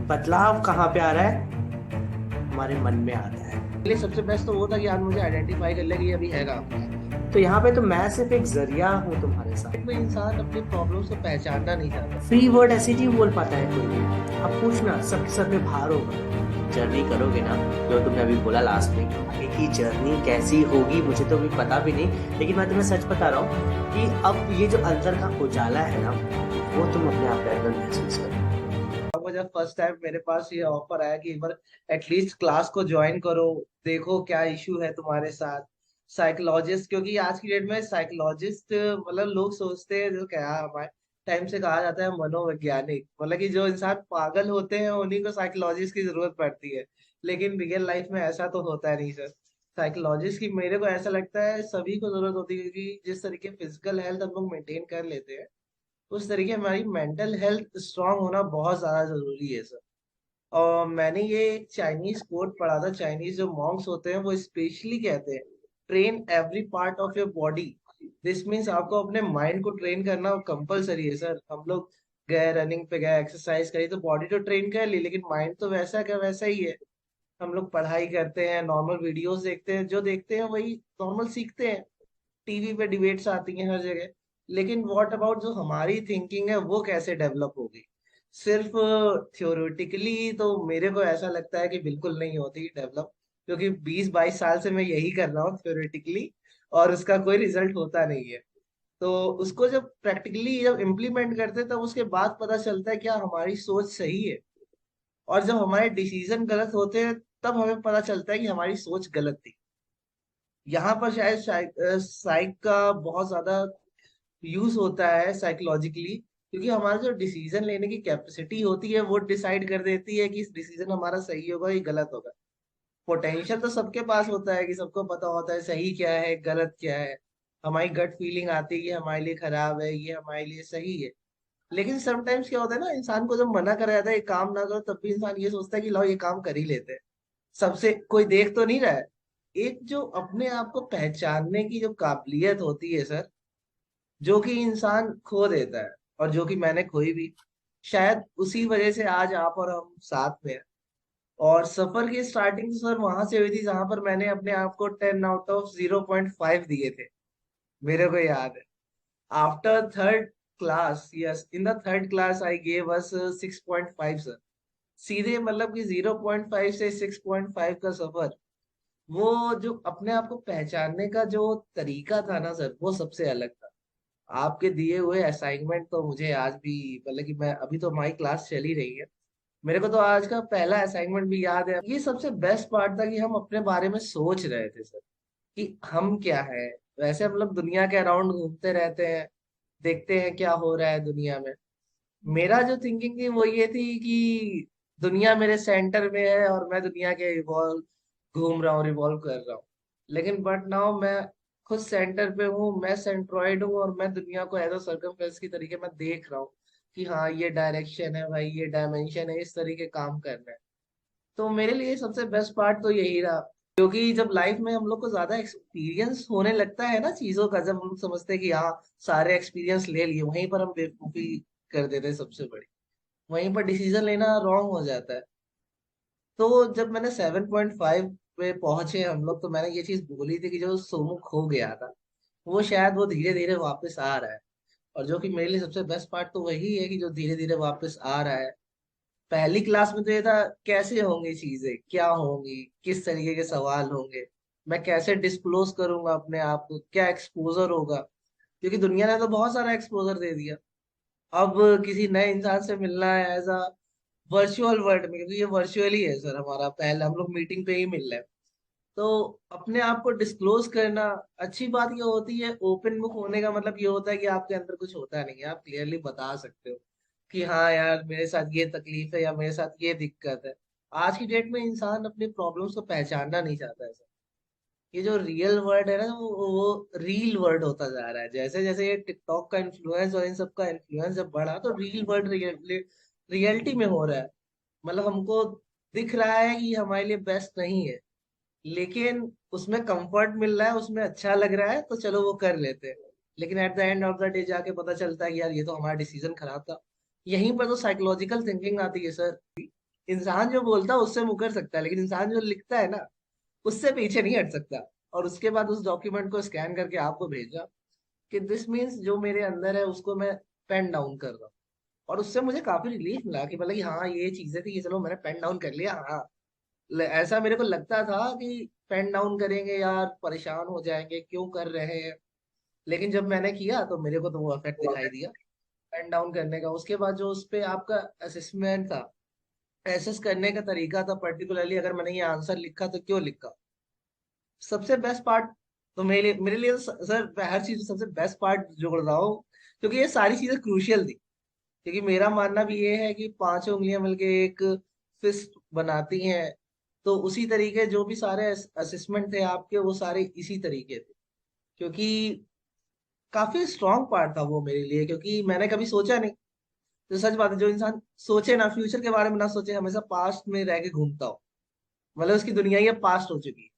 बदलाव कहाँ पे आ रहा है? हमारे मन में आता है। लिए सबसे बेस्ट तो वो था कि आज मुझे आइडेंटिफाई कर लिया कि ये अभी है कहाँ पे। तो यहाँ पे तो मैं सिर्फ एक जरिया हूँ तुम्हारे साथ। में इंसान अपनी प्रॉब्लम्स को पहचानना नहीं चाहता। फ्री वर्ड ऐसे नहीं बोल पाता है कोई भी। अब पूछना, सबके सर पे भार होगा। जर्नी करोगे ना, जो तुमने अभी बोला लास्ट में, आगे की जर्नी कैसी होगी मुझे तो अभी पता भी नहीं, लेकिन मैं तुम्हें सच बता रहा हूँ कि अब ये जो अंदर का उजाला है ना, वो तुम अपने आप के अंदर महसूस करो। अब जब फर्स्ट टाइम मेरे पास ये ऑफर आया कि एक बार एटलीस्ट क्लास को ज्वाइन करो, देखो क्या इशू है तुम्हारे साथ। साइकोलॉजिस्ट, क्योंकि आज की डेट में साइकोलॉजिस्ट मतलब लोग सोचते हैं, जो क्या हमारे टाइम से कहा जाता है मनोवैज्ञानिक, मतलब कि जो इंसान पागल होते हैं उन्हीं को साइकोलॉजिस्ट की जरूरत पड़ती है। लेकिन रियल लाइफ में ऐसा तो होता है नहीं सर। साइकोलॉजिस्ट की मेरे को ऐसा लगता है सभी को जरूरत होती है, क्योंकि जिस तरीके फिजिकल हेल्थ हम लोग मेंटेन कर लेते हैं, उस तरीके हमारी मेंटल हेल्थ स्ट्रांग होना बहुत ज्यादा जरूरी है सर। और मैंने ये एक चाइनीज कोट पढ़ा था, चाइनीज जो मॉन्क्स होते हैं वो स्पेशली कहते हैं, train every part of your body. This means आपको अपने माइंड को ट्रेन करना कंपलसरी है सर। हम लोग गए रनिंग पे गए, एक्सरसाइज करी, तो बॉडी तो ट्रेन कर ली, लेकिन माइंड तो वैसा क्या वैसा ही है। हम लोग पढ़ाई करते हैं, नॉर्मल वीडियोस देखते हैं, जो देखते हैं वही नॉर्मल सीखते हैं। टीवी पे डिबेट्स आती हैं हर जगह। लेकिन व्हाट अबाउट जो हमारी थिंकिंग है वो कैसे डेवलप होगी? सिर्फ थ्योरेटिकली तो मेरे को ऐसा लगता है कि बिल्कुल नहीं होती डेवलप, क्योंकि 20-22 साल से मैं यही कर रहा हूँ थ्योरेटिकली, और उसका कोई रिजल्ट होता नहीं है। तो उसको जब प्रैक्टिकली जब इम्प्लीमेंट करते हैं तब उसके बाद पता चलता है क्या हमारी सोच सही है। और जब हमारे डिसीजन गलत होते हैं तब हमें पता चलता है कि हमारी सोच गलत थी। यहाँ पर शायद साइक का बहुत ज्यादा यूज होता है साइकोलॉजिकली, क्योंकि हमारा जो डिसीजन लेने की कैपेसिटी होती है वो डिसाइड कर देती है कि इस डिसीजन हमारा सही होगा या गलत होगा। पोटेंशियल तो सबके पास होता है कि सबको पता होता है सही क्या है गलत क्या है। हमारी गट फीलिंग आती है कि हमारे लिए खराब है, ये हमारे लिए सही है। लेकिन समटाइम्स क्या होता है ना, इंसान को जब मना करा जाता है ये काम ना करो, तब भी इंसान ये सोचता है कि लो ये काम कर ही लेते हैं, सबसे कोई देख तो नहीं रहा है। एक जो अपने आप को पहचानने की जो काबिलियत होती है सर, जो कि इंसान खो देता है, और जो कि मैंने खोई भी, शायद उसी वजह से आज आप और हम साथ में हैं। और सफर की स्टार्टिंग सर वहां से हुई थी जहां पर मैंने अपने आप को 10 आउट ऑफ 0.5 दिए थे, मेरे को याद है। After third class, yes, in the third class I gave us 6.5 sir. सीधे मतलब कि 0.5 से 6.5 का सफर, वो जो अपने आप को पहचानने का जो तरीका था ना सर, वो सबसे अलग था। आपके दिए हुए असाइनमेंट तो मुझे आज भी, मतलब कि मैं अभी तो हमारी क्लास चल ही रही है, मेरे को तो आज का पहला असाइनमेंट भी याद है। ये सबसे बेस्ट पार्ट था कि हम अपने बारे में सोच रहे थे सर, कि हम क्या है। वैसे हम लोग दुनिया के अराउंड घूमते रहते हैं, देखते हैं क्या हो रहा है दुनिया में। मेरा जो थिंकिंग थी वो ये थी कि दुनिया मेरे सेंटर में है और मैं दुनिया के रिवॉल्व घूम रहा हूँ, रिवॉल्व कर रहा हूँ। लेकिन बट नाउ मैं खुद सेंटर पे हूँ, मैं सेंट्रॉइड हूँ, और मैं दुनिया को एज अ सर्कमफ्रेंस की तरीके मैं देख रहा हूँ कि हाँ ये डायरेक्शन है भाई, ये डायमेंशन है, इस तरीके काम करना है। तो मेरे लिए सबसे बेस्ट पार्ट तो यही रहा, क्योंकि जब लाइफ में हम लोग को ज्यादा एक्सपीरियंस होने लगता है ना चीजों का, जब हम समझते हैं कि हाँ सारे एक्सपीरियंस ले लिए, वहीं पर हम बेवकूफी कर देते हैं सबसे बड़ी। वहीं पर डिसीजन लेना रॉन्ग हो जाता है। तो जब मैंने 7.5 पे पहुंचे हम लोग, तो मैंने ये चीज बोली थी कि जो सोमू खो गया था वो शायद वो धीरे धीरे वापस आ रहा है। और जो कि मेरे लिए सबसे बेस्ट पार्ट तो वही है कि जो धीरे धीरे वापस आ रहा है। पहली क्लास में तो ये था कैसे होंगी चीजें, क्या होंगी, किस तरीके के सवाल होंगे, मैं कैसे डिस्क्लोज करूंगा अपने आप को, क्या एक्सपोजर होगा, क्योंकि दुनिया ने तो बहुत सारा एक्सपोजर दे दिया। अब किसी नए इंसान से मिलना है एज अ वर्चुअल वर्ल्ड में, क्योंकि ये वर्चुअल ही है सर, हमारा पहले हम लोग मीटिंग पे ही मिल रहे हैं। तो अपने आप को डिस्क्लोज करना, अच्छी बात ये होती है ओपन बुक होने का मतलब ये होता है कि आपके अंदर कुछ होता नहीं है, आप क्लियरली बता सकते हो कि हाँ यार मेरे साथ ये तकलीफ है या मेरे साथ ये दिक्कत है। आज की डेट में इंसान अपने प्रॉब्लम्स को पहचानना नहीं चाहता है सर। ये जो रियल वर्ड है ना, वो रील वर्ड होता जा रहा है। जैसे जैसे ये टिकटॉक का इन्फ्लुएंस और इन सब का इन्फ्लुएंस जब बढ़ा, तो रील वर्ड रियलिटी में हो रहा है। मतलब हमको दिख रहा है कि हमारे लिए बेस्ट नहीं है, लेकिन उसमें कंफर्ट मिल रहा है, उसमें अच्छा लग रहा है, तो चलो वो कर लेते हैं। लेकिन eight the end of the day जाके पता चलता है कि यार ये तो हमारा डिसीजन खराब था। यहीं पर तो साइकोलॉजिकल थिंकिंग आती है सर। इंसान जो बोलता है उससे मुकर सकता है, लेकिन इंसान जो लिखता है ना, उससे पीछे नहीं हट सकता। और उसके बाद उस डॉक्यूमेंट को स्कैन करके आपको भेजा कि दिस मीन्स जो मेरे अंदर है उसको मैं पेन डाउन कर रहा हूँ। और उससे मुझे काफी रिलीफ मिला कि मतलब कि हाँ ये चीजें थी कि चलो मैंने पेन डाउन कर लिया। हाँ, ऐसा मेरे को लगता था कि पेन डाउन करेंगे यार परेशान हो जाएंगे, क्यों कर रहे हैं। लेकिन जब मैंने किया तो मेरे को तो वो इफेक्ट दिखाई दिया पेन डाउन करने का। उसके बाद जो उस पे आपका असेसमेंट था, एसेस करने का तरीका था, पर्टिकुलरली अगर मैंने ये आंसर लिखा तो क्यों लिखा, सबसे बेस्ट पार्ट तो मेरे लिए तो सर मैं हर चीज में सबसे बेस्ट पार्ट जोड़ रहा हूँ, क्योंकि ये सारी चीजें क्रूशियल थी। क्योंकि मेरा मानना भी ये है कि पांचों उंगलियां मिलके एक फिस्ट बनाती हैं। तो उसी तरीके जो भी सारे असेसमेंट थे आपके, वो सारे इसी तरीके थे। क्योंकि काफी स्ट्रांग पार्ट था वो मेरे लिए, क्योंकि मैंने कभी सोचा नहीं। तो सच बात है, जो इंसान सोचे ना फ्यूचर के बारे में, ना सोचे, हमेशा पास्ट में रह के घूमता हो, मतलब उसकी दुनिया ये पास्ट हो चुकी है।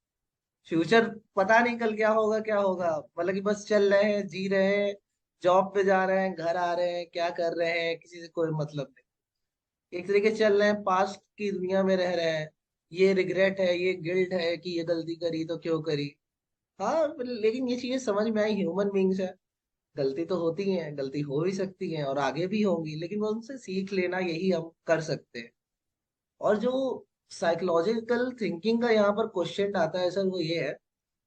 फ्यूचर पता नहीं कल क्या होगा क्या होगा, मतलब कि बस चल रहे हैं, जी रहे हैं, जॉब पे जा रहे हैं, घर आ रहे हैं, क्या कर रहे हैं किसी से कोई मतलब नहीं। एक तरीके से चल रहे हैं, पास्ट की दुनिया में रह रहे हैं। ये रिग्रेट है, ये गिल्ट है कि ये गलती करी तो क्यों करी। हाँ, लेकिन ये चीजें समझ में आई, ह्यूमन बींग्स है, गलती तो होती है, गलती हो भी सकती है और आगे भी होंगी, लेकिन वो उनसे सीख लेना यही हम कर सकते हैं। और जो साइकोलॉजिकल थिंकिंग का यहाँ पर क्वेश्चन आता है सर, वो ये है,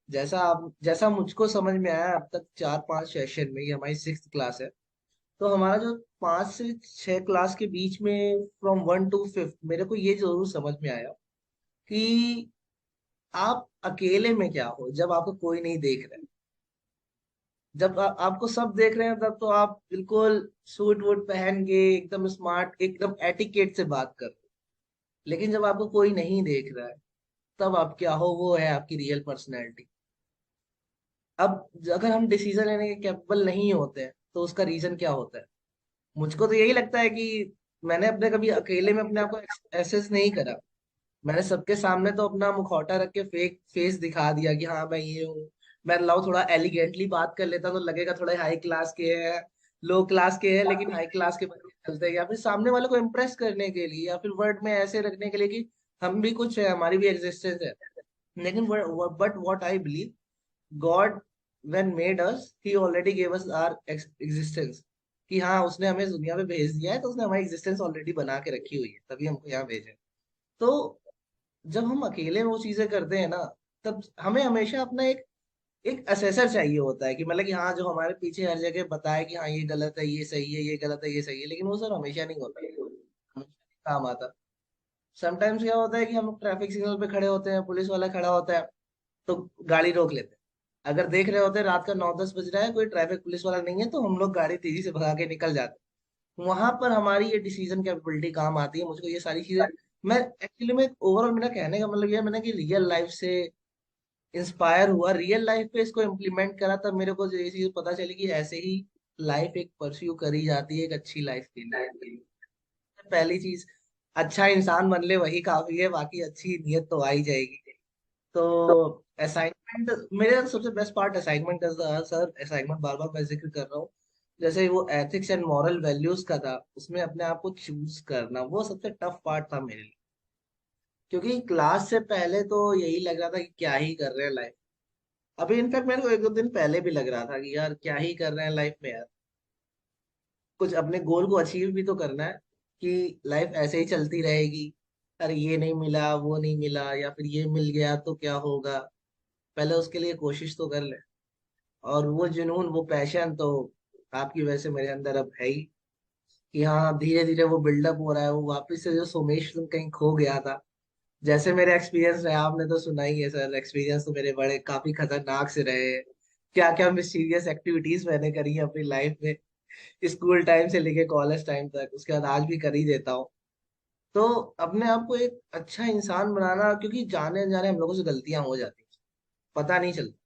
जैसा मुझको समझ में आया अब तक 4-5 सेशन में, ये हमारी 6th क्लास है। तो हमारा जो 5 से 6 क्लास के बीच में फ्रॉम 1 to 5 मेरे को ये जरूर समझ में आया कि आप अकेले में क्या हो जब आपको कोई नहीं देख रहा है। जब आपको सब देख रहे हैं तब तो आप बिल्कुल सूट वूट पहन के एकदम स्मार्ट, एकदम एटिकेट से बात कर रहे हो। लेकिन जब आपको कोई नहीं देख रहा है, तब आप क्या हो, वो है आपकी रियल पर्सनैलिटी। अब अगर हम डिसीजन लेने के कैपेबल नहीं होते हैं तो उसका रीजन क्या होता है। मुझको तो यही लगता है कि मैंने अपने कभी अकेले में अपने आप को एसेस नहीं करा। मैंने सबके सामने तो अपना मुखौटा रख के फेक फेस दिखा दिया कि हाँ मैं ये हूँ। मैं लाओ थोड़ा एलिगेंटली बात कर लेता तो लगेगा थोड़ा हाई क्लास के है, लो क्लास के है, लेकिन हाई क्लास के बन के चलते हैं, या फिर सामने वाले को इम्प्रेस करने के लिए, या फिर वर्ड में ऐसे रखने के लिए कि हम भी कुछ है, हमारी भी एग्जिस्टेंस है। लेकिन but what I believe, God when made us he already gave us our existence. कि हाँ उसने हमें इस दुनिया में भेज दिया है, तो उसने हमारी एग्जिस्टेंस ऑलरेडी बना के रखी हुई है, तभी हमको यहाँ भेजा है। तो जब हम अकेले में वो चीजें करते हैं ना, तब हमें हमेशा अपना एक एक असेसर चाहिए होता है कि मतलब कि हाँ जो हमारे पीछे हर जगह बताए कि हाँ ये गलत है, ये सही है, ये गलत है, ये सही है। लेकिन वो सर हमेशा नहीं होता, हमेशा नहीं काम आता। समटाइम्स क्या होता है कि हम ट्रैफिक सिग्नल पे खड़े होते हैं, पुलिस वाला खड़ा होता है, तो गाड़ी रोक लेते हैं। अगर देख रहे होते हैं रात का 9-10 बज रहा है, कोई ट्रैफिक पुलिस वाला नहीं है, तो हम लोग गाड़ी तेजी से भगा के निकल जाते हैं। वहां पर हमारी ये डिसीजन कैपेबिलिटी काम आती है। मुझको ये सारी चीजें, मैं एक्चुअली में ओवरऑल मेरा कहने का मतलब ये है, मैंने कि रियल लाइफ से इंस्पायर हुआ, रियल लाइफ पे इसको इम्प्लीमेंट करा, तब मेरे को जो ये चीज पता चली कि ऐसे ही लाइफ एक परस्यू करी जाती है एक अच्छी लाइफ के लिए। पहली चीज, अच्छा इंसान बन ले वही काफी है, बाकी अच्छी नियत तो आ ही जाएगी। तो असाइनमेंट, मेरे सबसे बेस्ट पार्ट असाइनमेंट का था सर। असाइनमेंट बार बार मैं जिक्र कर रहा हूँ, जैसे वो एथिक्स एंड मॉरल वैल्यूज का था, उसमें अपने आप को चूज करना, वो सबसे टफ पार्ट था मेरे लिए। क्योंकि क्लास से पहले तो यही लग रहा था कि क्या ही कर रहे हैं लाइफ। अभी इनफैक्ट मेरे को 1-2 दिन पहले भी लग रहा था कि यार क्या ही कर रहे हैं लाइफ में यार, कुछ अपने गोल को अचीव भी तो करना है। कि लाइफ ऐसे ही चलती रहेगी, अरे ये नहीं मिला, वो नहीं मिला, या फिर ये मिल गया तो क्या होगा। पहले उसके लिए कोशिश तो कर ले। और वो जुनून, वो पैशन तो आपकी वजह से मेरे अंदर अब है ही। कि हाँ धीरे धीरे वो बिल्डअप हो रहा है, वो वापस से जो सोमेश तुम कहीं खो गया था। जैसे मेरे एक्सपीरियंस रहे, आपने तो सुना ही है सर, एक्सपीरियंस तो मेरे बड़े काफी खतरनाक से रहे हैं। क्या क्या मिस्टीरियस एक्टिविटीज मैंने करी है अपनी लाइफ में, स्कूल टाइम से लेके कॉलेज टाइम तक, उसके बाद आज भी कर ही देता हूँ। तो अपने आप को एक अच्छा इंसान बनाना, क्योंकि जाने अनजाने हम लोगों से गलतियां हो जाती हैं, पता नहीं चलता,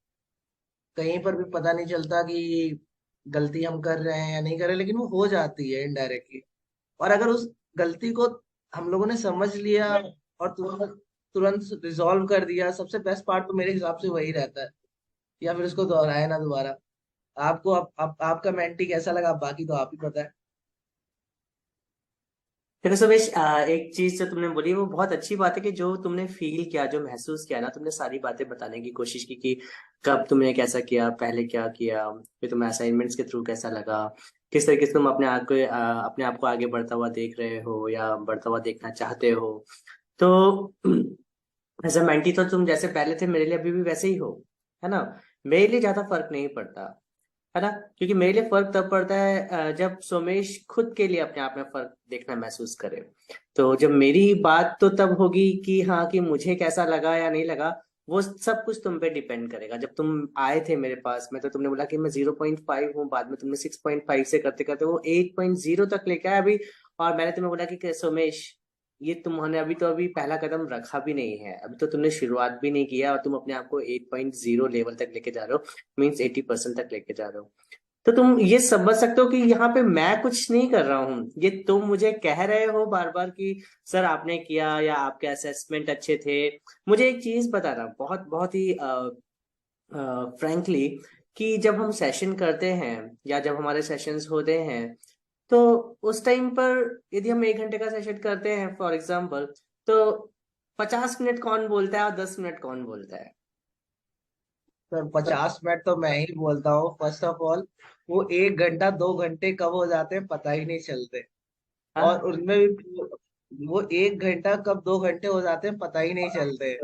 कहीं पर भी पता नहीं चलता कि गलती हम कर रहे हैं या नहीं कर रहे, लेकिन वो हो जाती है इनडायरेक्टली। और अगर उस गलती को हम लोगों ने समझ लिया और तुरंत तुरंत रिजॉल्व कर दिया, सबसे बेस्ट पार्ट तो मेरे हिसाब से वही रहता है। या फिर उसको दोहराए ना दोबारा। आपको आपका मेंटी कैसा लगा, बाकी तो आप ही पता है। देखो सुमेश, एक चीज जो तुमने बोली वो बहुत अच्छी बात है कि जो तुमने फील किया, जो महसूस किया ना, तुमने सारी बातें बताने की कोशिश की कि कब तुमने कैसा किया, पहले क्या किया, फिर तुम्हें असाइनमेंट्स के थ्रू कैसा लगा, किस तरीके से तुम अपने आप को आगे बढ़ता हुआ देख रहे हो या बढ़ता हुआ देखना चाहते हो। तो एज अ मेंटी तो तुम जैसे पहले थे मेरे लिए अभी भी वैसे ही हो, है ना। मेरे लिए ज्यादा फर्क नहीं पड़ता, है ना। क्योंकि मेरे लिए फर्क तब पड़ता है जब सोमेश खुद के लिए अपने आप में फर्क देखना महसूस करे। तो जब मेरी बात तो तब होगी कि हाँ, कि मुझे कैसा लगा या नहीं लगा, वो सब कुछ तुम पे डिपेंड करेगा। जब तुम आए थे मेरे पास में तो तुमने बोला कि मैं 0.5 हूँ, बाद में तुमने 6.5 से करते करते वो 8.0 तक लेके आया अभी। और मैंने तुम्हें बोला कि सोमेश, ये तुमने अभी पहला कदम रखा भी नहीं है, अभी तो तुमने शुरुआत भी नहीं किया और तुम अपने आप को 8.0 लेवल तक लेके जा रहे हो, मीन्स 80% तक लेके जा रहे हो। तो तुम ये समझ सकते हो कि यहाँ पे मैं कुछ नहीं कर रहा हूँ, ये तुम मुझे कह रहे हो बार बार कि सर आपने किया या आपके असेसमेंट अच्छे थे। मुझे एक चीज बताना बहुत बहुत ही फ्रैंकली, कि जब हम सेशन करते हैं या जब हमारे सेशंस होते हैं, तो उस टाइम पर यदि हम 1 घंटे का सेशन करते हैं फॉर एग्जाम्पल, तो 50 मिनट कौन बोलता है और 10 मिनट कौन बोलता है? सर 50 मिनट तो मैं ही बोलता हूँ फर्स्ट ऑफ ऑल। वो 1 घंटा 2 घंटे कब हो जाते हैं पता ही नहीं चलते। और हाँ। उनमें भी वो 1 घंटा कब 2 घंटे हो जाते हैं पता ही नहीं चलते।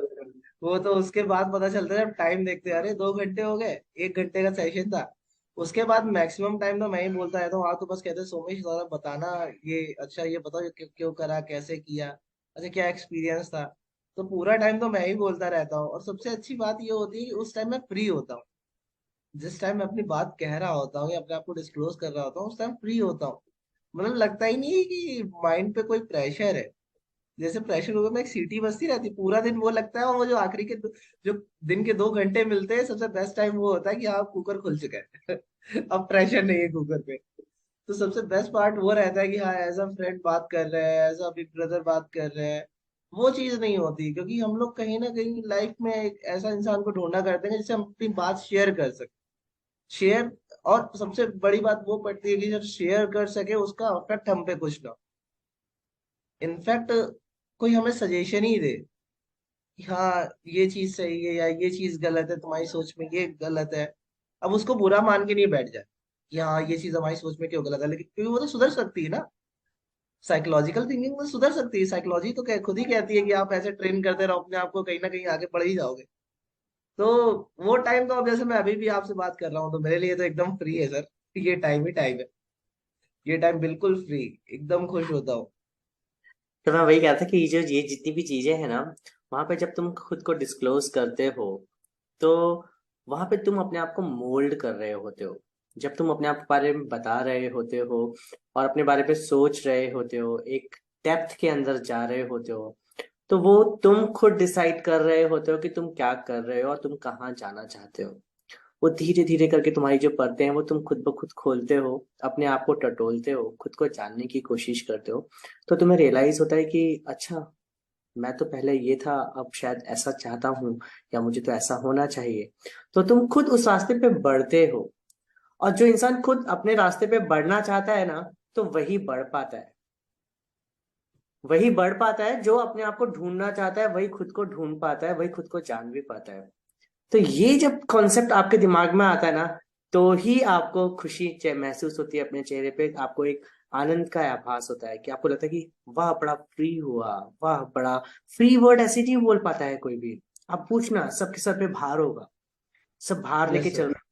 वो तो उसके बाद पता चलता है जब टाइम देखते हैं, अरे 2 घंटे हो गए, 1 घंटे का सेशन था। उसके बाद मैक्सिमम टाइम तो मैं ही बोलता रहता हूँ। हाँ तो बस कहते हैं सोमेश जरा बताना, ये अच्छा ये बताओ ये क्यों करा, कैसे किया, अच्छा क्या एक्सपीरियंस था। तो पूरा टाइम तो मैं ही बोलता रहता हूँ। और सबसे अच्छी बात ये होती है कि उस टाइम मैं फ्री होता हूँ। जिस टाइम मैं अपनी बात कह रहा होता हूँ या अपने आप को डिस्क्लोज कर रहा होता हूँ, उस टाइम फ्री होता हूँ। मतलब लगता ही नहीं है कि माइंड पे कोई प्रेशर है। जैसे प्रेशर होगा, मैं एक सीटी बजती रहती है पूरा दिन, वो लगता है। और वो जो आखिरी के जो दिन के 2 घंटे मिलते हैं, सबसे बेस्ट टाइम वो होता है कि हाँ कुकर खुल चुका है। अब प्रेशर नहीं है कुकर पे। तो सबसे बेस्ट पार्ट वो रहता है कि हाँ एज अ फ्रेंड बात कर रहे हैं, एज अ बिग ब्रदर बात कर रहे हैं। वो चीज नहीं होती, क्योंकि हम लोग कहीं ना कहीं लाइफ में एक ऐसा इंसान को ढूंढना करते हैं जिससे हम अपनी बात शेयर कर सकें। शेयर। और सबसे बड़ी बात वो पड़ती है कि जब शेयर कर सके उसका इफेक्ट हम पे कुछ ना हो। इनफैक्ट कोई हमें सजेशन ही दे कि हाँ ये चीज सही है या ये चीज गलत है, तुम्हारी सोच में ये गलत है। अब उसको बुरा मान के नहीं बैठ जाए कि हाँ ये चीज हमारी सोच में क्यों गलत है, लेकिन क्योंकि वो तो सुधर सकती है ना। साइकोलॉजिकल थिंकिंग में सुधर सकती है। साइकोलॉजी तो खुद ही कहती है कि आप ऐसे ट्रेन करते रहो अपने आप को, कहीं ना कहीं आगे बढ़ ही जाओगे। तो वो टाइम तो अब जैसे मैं अभी भी आपसे बात कर रहा हूँ तो मेरे लिए तो एकदम फ्री है सर। ये टाइम ही टाइम है। ये टाइम बिल्कुल फ्री, एकदम खुश होता हूँ। तो मैं वही कह रहा था कि ये जितनी भी चीजें हैं ना, वहां पे जब तुम खुद को डिस्क्लोज करते हो, तो वहां पे तुम अपने आप को मोल्ड कर रहे होते हो। जब तुम अपने आप के बारे में बता रहे होते हो और अपने बारे में सोच रहे होते हो, एक डेप्थ के अंदर जा रहे होते हो, तो वो तुम खुद डिसाइड कर रहे होते हो कि तुम क्या कर रहे हो और तुम कहाँ जाना चाहते हो। वो धीरे धीरे करके तुम्हारी जो परतें हैं वो तुम खुद ब खुद खोलते हो, अपने आप को टटोलते हो, खुद को जानने की कोशिश करते हो। तो तुम्हें रियलाइज होता है कि अच्छा, मैं तो पहले ये था, अब शायद ऐसा चाहता हूँ, या मुझे तो ऐसा होना चाहिए। तो तुम खुद उस रास्ते पे बढ़ते हो। और जो इंसान खुद अपने रास्ते पे बढ़ना चाहता है ना, तो वही बढ़ पाता है। वही बढ़ पाता है जो अपने आप को ढूंढना चाहता है, वही खुद को ढूंढ पाता है, वही खुद को जान भी पाता है। तो ये जब कॉन्सेप्ट आपके दिमाग में आता है ना, तो ही आपको खुशी महसूस होती है अपने चेहरे पे, आपको एक आनंद का आभास होता है कि आपको लगता है कि वाह बड़ा फ्री हुआ, वाह बड़ा। फ्री वर्ड ऐसे नहीं बोल पाता है कोई भी। आप पूछना, सबके सर पे भार होगा, सब भार लेके यस चल सर। रहे,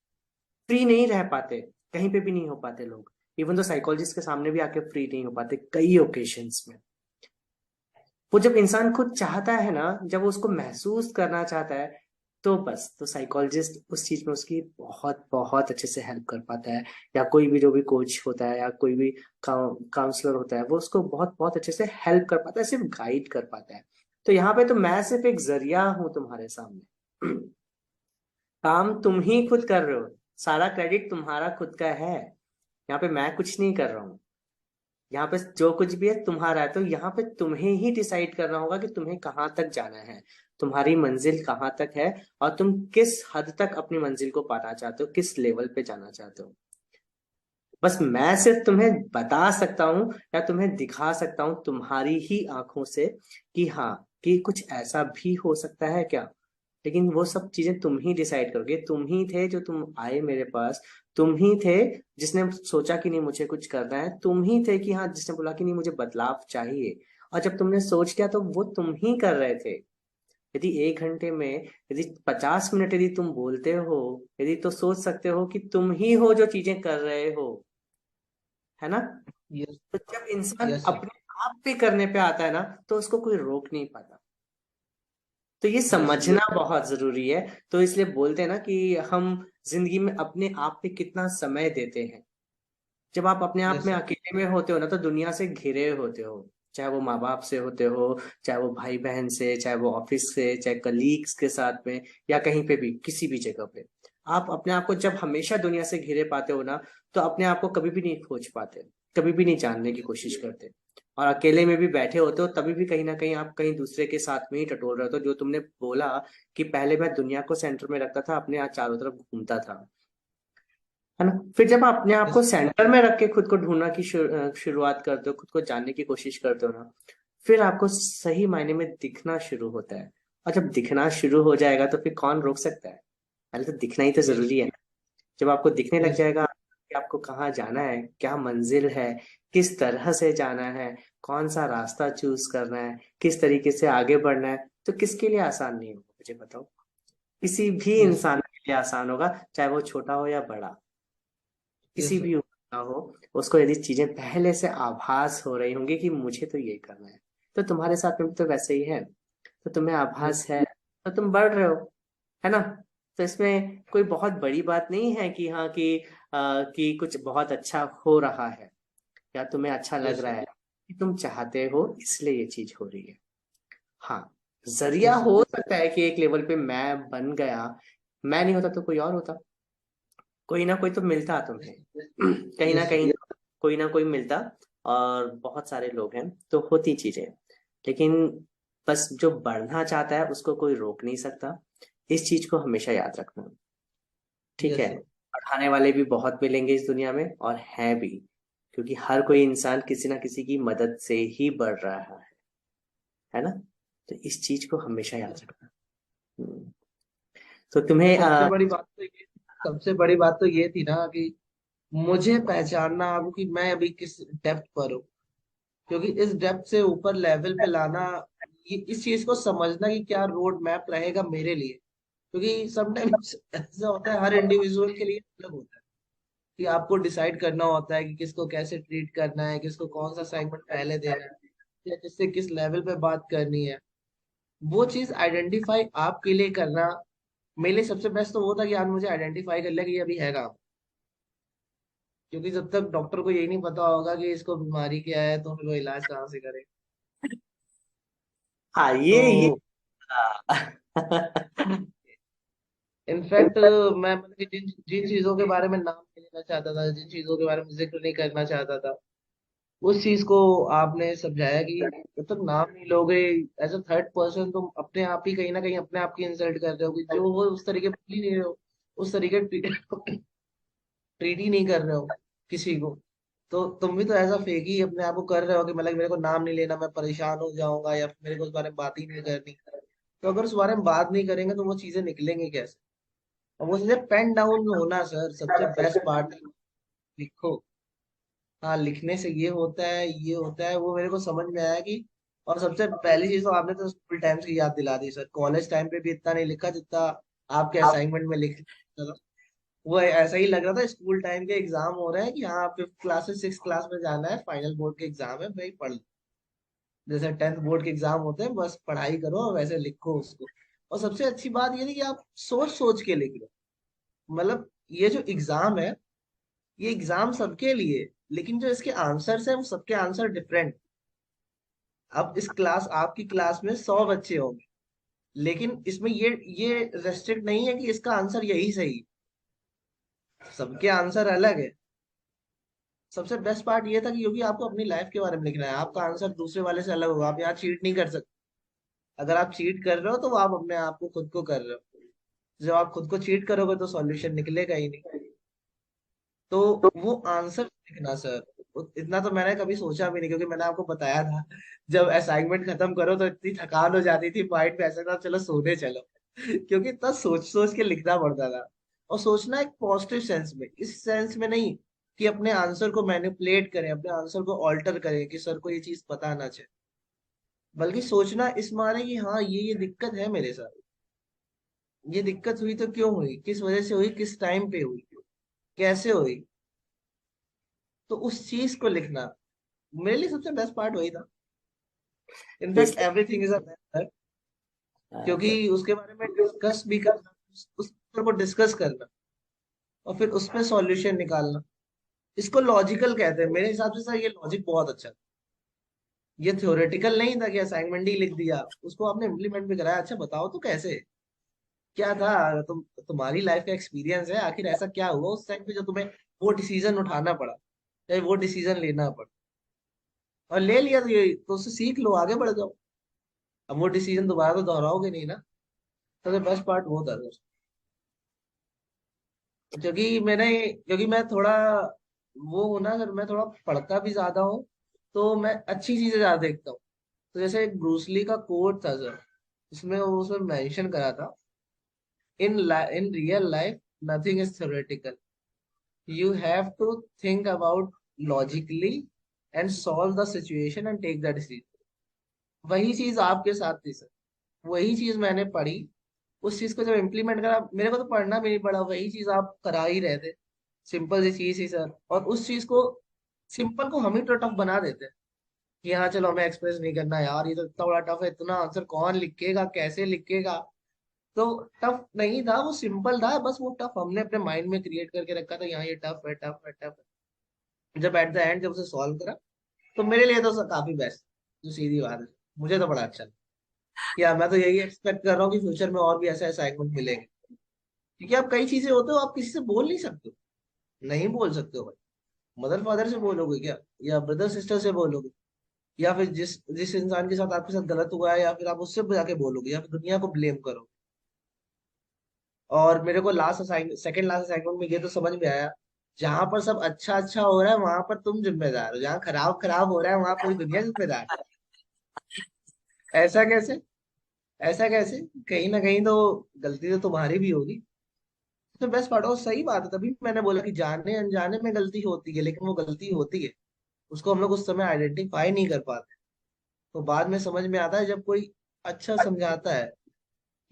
फ्री नहीं रह पाते, कहीं पे भी नहीं हो पाते लोग। इवन तो साइकोलॉजिस्ट के सामने भी आके फ्री नहीं हो पाते कई ओकेशंस में। वो जब इंसान खुद चाहता है ना, जब वो उसको महसूस करना चाहता है, तो बस तो साइकोलॉजिस्ट उस चीज में उसकी बहुत बहुत अच्छे से हेल्प कर पाता है। या कोई भी जो भी कोच होता है या कोई भी काउंसलर होता है, वो उसको बहुत बहुत अच्छे से हेल्प कर पाता है, सिर्फ गाइड कर पाता है। तो यहाँ पे तो मैं सिर्फ एक जरिया हूं तुम्हारे सामने। काम तुम ही खुद कर रहे हो, सारा क्रेडिट तुम्हारा खुद का है। यहाँ पे मैं कुछ नहीं कर रहा हूँ। यहाँ पे जो कुछ भी है तुम्हारा है, तो यहाँ पे तुम्हें ही डिसाइड करना होगा कि तुम्हें कहाँ तक जाना है, तुम्हारी मंजिल कहाँ तक है, और तुम किस हद तक अपनी मंजिल को पाना चाहते हो, किस लेवल पे जाना चाहते हो। बस मैं सिर्फ तुम्हें बता सकता हूँ या तुम्हें दिखा सकता हूँ तुम्हारी ही आंखों से कि हाँ, कि कुछ ऐसा भी हो सकता है क्या। लेकिन वो सब चीजें तुम ही डिसाइड करोगे। तुम ही थे जो तुम आए मेरे पास। तुम ही थे जिसने सोचा कि नहीं मुझे कुछ करना है। तुम ही थे कि हाँ, जिसने बोला कि नहीं मुझे बदलाव चाहिए। और जब तुमने सोच लिया तो वो तुम ही कर रहे थे। यदि 1 घंटे में, यदि 50 मिनट यदि तुम बोलते हो, यदि तो सोच सकते हो कि तुम ही हो जो चीजें कर रहे हो, है ना। यस। तो जब इंसान यस सर। अपने आप पे करने पे आता है ना, तो उसको कोई रोक नहीं पाता। तो ये यस। समझना बहुत जरूरी है। तो इसलिए बोलते हैं ना कि हम जिंदगी में अपने आप पे कितना समय देते हैं। जब आप अपने आप यस में सर। अकेले में होते हो ना, तो दुनिया से घिरे होते हो। चाहे वो माँ बाप से होते हो, चाहे वो भाई बहन से, चाहे वो ऑफिस से, चाहे कलीग्स के साथ में, या कहीं पे भी, किसी भी जगह पे। आप अपने आप को जब हमेशा दुनिया से घिरे पाते हो ना, तो अपने आप को कभी भी नहीं खोज पाते, कभी भी नहीं जानने की कोशिश करते। और अकेले में भी बैठे होते हो, तभी भी कहीं ना कहीं आप कहीं दूसरे के साथ में ही टटोल रहे हो। तो जो तुमने बोला कि पहले मैं दुनिया को सेंटर में रखता था, अपने यहाँ चारों तरफ घूमता था, है ना। फिर जब आप अपने आप को यस। सेंटर में रख के खुद को ढूंढना की शुरुआत करते हो, खुद को जानने की कोशिश करते हो ना, फिर आपको सही मायने में दिखना शुरू होता है। और जब दिखना शुरू हो जाएगा तो फिर कौन रोक सकता है। पहले तो दिखना ही तो यस। जरूरी है ना। जब आपको दिखने लग यस। जाएगा कि आपको कहाँ जाना है, क्या मंजिल है, किस तरह से जाना है, कौन सा रास्ता चूज करना है, किस तरीके से आगे बढ़ना है, तो किसके लिए आसान नहीं होगा मुझे बताओ। किसी भी यस। इंसान के लिए आसान होगा, चाहे वो छोटा हो या बड़ा, यस किसी सर। भी उम्र का हो। उसको यदि चीजें पहले से आभास हो रही होंगी कि मुझे तो ये करना है, तो तुम्हारे साथ में भी तो वैसे ही है। तो तुम्हें यस। आभास है, तो तुम बढ़ रहे हो, है ना। तो इसमें कोई बहुत बड़ी बात नहीं है कि हाँ, कि कुछ बहुत अच्छा हो रहा है या तुम्हें अच्छा लग यस रहा सर। है, कि तुम चाहते हो इसलिए ये चीज हो रही है। हाँ, जरिया यस सर। हो सकता है कि एक लेवल पे मैं बन गया, मैं नहीं होता तो कोई और होता। कोई ना कोई तो मिलता तुम्हें कहीं ना यस सर। कहीं, कोई ना कोई मिलता। और बहुत सारे लोग हैं तो होती चीजें। लेकिन बस जो बढ़ना चाहता है उसको कोई रोक नहीं सकता। इस चीज को हमेशा याद रखना। ठीक यस है। सर। बढ़ाने वाले भी बहुत मिलेंगे इस दुनिया में, और हैं भी। क्योंकि हर कोई इंसान किसी ना किसी की मदद से ही बढ़ रहा है ना। तो इस चीज को हमेशा याद रखना। हम्म। तो तो तुम्हें सबसे बड़ी बात तो ये थी ना कि मुझे पहचानना अब कि मैं अभी किस डेप्थ पर हूँ। क्योंकि इस डेप्थ से ऊपर लेवल पे लाना, ये इस चीज को समझना कि क्या रोड मैप रहेगा मेरे लिए। क्योंकि समटाइम्स ऐसा होता है, हर इंडिविजुअल के लिए अलग होता है कि आपको डिसाइड करना होता है कि किसको कैसे ट्रीट करना है, किसको कौन सा असाइनमेंट पहले देना है, या किससे किस लेवल पे बात करनी है। वो चीज आइडेंटिफाई आपके लिए करना मेरे लिए सबसे बेस्ट तो वो था कि आज मुझे आइडेंटिफाई कर लिया कि ये अभी है काम। क्योंकि जब तक डॉक्टर को यही नहीं पता होगा कि इसको बीमारी क्या है, तो फिर वो इलाज कहाँ से करे। हाँ, ये तो हाँ। इनफैक्ट मैं मतलब कि जिन जिन चीजों के बारे में नाम नहीं लेना चाहता था, जिन चीजों के बारे में जिक्र नहीं करना चाहता था, उस चीज को आपने समझाया कि जब तक नाम नहीं लोगे एज अ थर्ड पर्सन, तुम अपने आप ही कहीं ना कहीं अपने आप की इंसल्ट कर रहे हो कि जो हो उस तरीके बोल ही नहीं रहे हो, उस तरीके ट्रीट ही नहीं कर रहे हो किसी को। तो तुम भी तो ऐसा फेक ही अपने आप को कर रहे हो कि मतलब मेरे को नाम नहीं लेना, मैं परेशान हो जाऊंगा, या फिर मेरे को उस बारे में बात ही नहीं करनी। तो अगर उस बारे में बात नहीं करेंगे तो वो चीजें निकलेंगी कैसे। और वो चीजें पेन डाउन होना सर सबसे बेस्ट पार्ट है। लिखो। हाँ, लिखने से ये होता है, ये होता है, वो मेरे को समझ में आया कि। और सबसे पहली चीज तो आपने तो स्कूल टाइम्स की याद दिला दी सर। कॉलेज टाइम पे भी इतना नहीं लिखा जितना आपके असाइनमेंट में लिख। वो ऐसा ही लग रहा था स्कूल टाइम के एग्जाम हो रहे हैं कि हाँ 5th क्लास से 6th क्लास में जाना है, फाइनल बोर्ड के एग्जाम है भाई, पढ़ लो। जैसे 10th बोर्ड के एग्जाम होते हैं, बस पढ़ाई करो और वैसे लिखो उसको। और सबसे अच्छी बात ये थी कि आप सोच सोच के लिख लो। मतलब ये जो एग्जाम है, ये एग्जाम सबके लिए है, लेकिन जो इसके आंसर्स है वो सबके आंसर डिफरेंट। अब इस क्लास आपकी क्लास में 100 बच्चे होंगे, लेकिन इसमें ये रेस्ट्रिक्ट नहीं है कि इसका आंसर यही सही। सबके आंसर अलग है। सबसे बेस्ट पार्ट ये था कि क्योंकि आपको अपनी लाइफ के बारे में लिखना है, आपका आंसर दूसरे वाले से अलग होगा, आप यहाँ चीट नहीं कर सकते। अगर आप चीट कर रहे हो तो वो आप अपने आप को खुद को कर रहे हो। जब आप खुद को चीट करोगे तो सॉल्यूशन निकलेगा ही नहीं। तो वो आंसर लिखना सर, इतना तो मैंने कभी सोचा भी नहीं, क्योंकि मैंने आपको बताया था जब असाइनमेंट खत्म करो तो इतनी थकान हो जाती थी माइंड पे, ऐसा था चलो सोने चलो। क्योंकि इतना सोच सोच के लिखना पड़ता था। और सोचना एक पॉजिटिव सेंस में, इस सेंस में नहीं कि अपने आंसर को मैनिपुलेट करें, अपने आंसर को ऑल्टर करें कि सर को ये चीज पता ना चले, बल्कि सोचना इस माने कि हाँ ये दिक्कत है मेरे साथ, ये दिक्कत हुई तो क्यों हुई, किस वजह से हुई, किस टाइम पे हुई, कैसे हुई। तो उस चीज को लिखना मेरे लिए सबसे बेस्ट पार्ट वही था। इस in fact everything is a best, क्योंकि तो उसके बारे में डिस्कस भी करना, उस पर को डिस्कस करना और फिर उस पर सॉल्यूशन निकालना, इसको लॉजिकल कहते हैं मेरे हिसाब से। सर ये लॉजिक बहुत अच्छा था, ये थ्योरेटिकल नहीं था कि असाइनमेंट ही लिख दिया, उसको आपने इम्प्लीमेंट भी कराया। अच्छा बताओ तो कैसे, क्या था, तुम्हारी लाइफ का एक्सपीरियंस है, आखिर ऐसा क्या हुआ उस टाइम पे जो तुम्हें वो डिसीजन उठाना पड़ा, चाहे वो डिसीजन लेना पड़ा, और ले लिया तो ये तो उससे सीख लो, आगे बढ़ जाओ। अब वो डिसीजन दोबारा तो दोहराओगे नहीं ना। सबसे बेस्ट पार्ट वो था दोस्त। क्योंकि मैं थोड़ा वो हूं ना, अगर मैं थोड़ा पढ़ता भी ज्यादा हूँ तो मैं अच्छी चीजें ज्यादा देखता हूँ। तो जैसे एक ब्रूसली का कोट था सर, उसमें वो उसमें मेंशन करा था, in real life nothing is theoretical, you have to think about logically and solve the situation and take the decision. वही चीज आपके साथ थी सर, वही चीज मैंने पढ़ी, उस चीज को जब इम्प्लीमेंट करा, मेरे को तो पढ़ना भी नहीं पड़ा, वही चीज आप करा ही रहे थे। सिंपल सी चीज ही सर, और उस चीज को, सिंपल को हम ही तो टफ बना देते हैं कि हाँ चलो हमें एक्सप्रेस नहीं करना यार, ये तो इतना बड़ा टफ है, इतना आंसर कौन लिखेगा, कैसे लिखेगा। तो टफ नहीं था, वो सिंपल था, बस वो टफ हमने अपने माइंड में क्रिएट करके रखा था, यहाँ ये टफ है, टफ है, टफ है। जब एट द एंड जब उसे सॉल्व करा, तो मेरे लिए तो काफी बेस्ट, जो सीधी बात है, मुझे तो बड़ा अच्छा लगा। या मैं तो यही एक्सपेक्ट कर रहा हूँ कि फ्यूचर में और भी ऐसे असाइनमेंट मिलेंगे, क्योंकि आप कई चीजें होते हो आप किसी से बोल नहीं सकते हो, नहीं बोल सकते हो भाई। मदर फादर से बोलोगे क्या, या ब्रदर सिस्टर से बोलोगे, या फिर जिस जिस इंसान के साथ आपके साथ गलत हुआ है, या फिर आप उससे जाके बोलोगे, या फिर दुनिया को ब्लेम करो। और मेरे को सेकंड लास्ट असाइनमेंट में ये तो समझ में आया, जहां पर सब अच्छा अच्छा हो रहा है वहां पर तुम जिम्मेदार हो, जहाँ खराब खराब हो रहा है वहां पूरी दुनिया जिम्मेदार है। ऐसा कैसे, ऐसा कैसे, कहीं ना कहीं तो गलती तो तुम्हारी भी होगी। तो बेस्ट पार्ट, और सही बात है, तभी मैंने बोला कि जाने अनजाने में गलती होती है, लेकिन वो गलती होती है, उसको हम लोग उस समय आइडेंटिफाई नहीं कर पाते। तो बाद में समझ में आता है जब कोई अच्छा समझाता है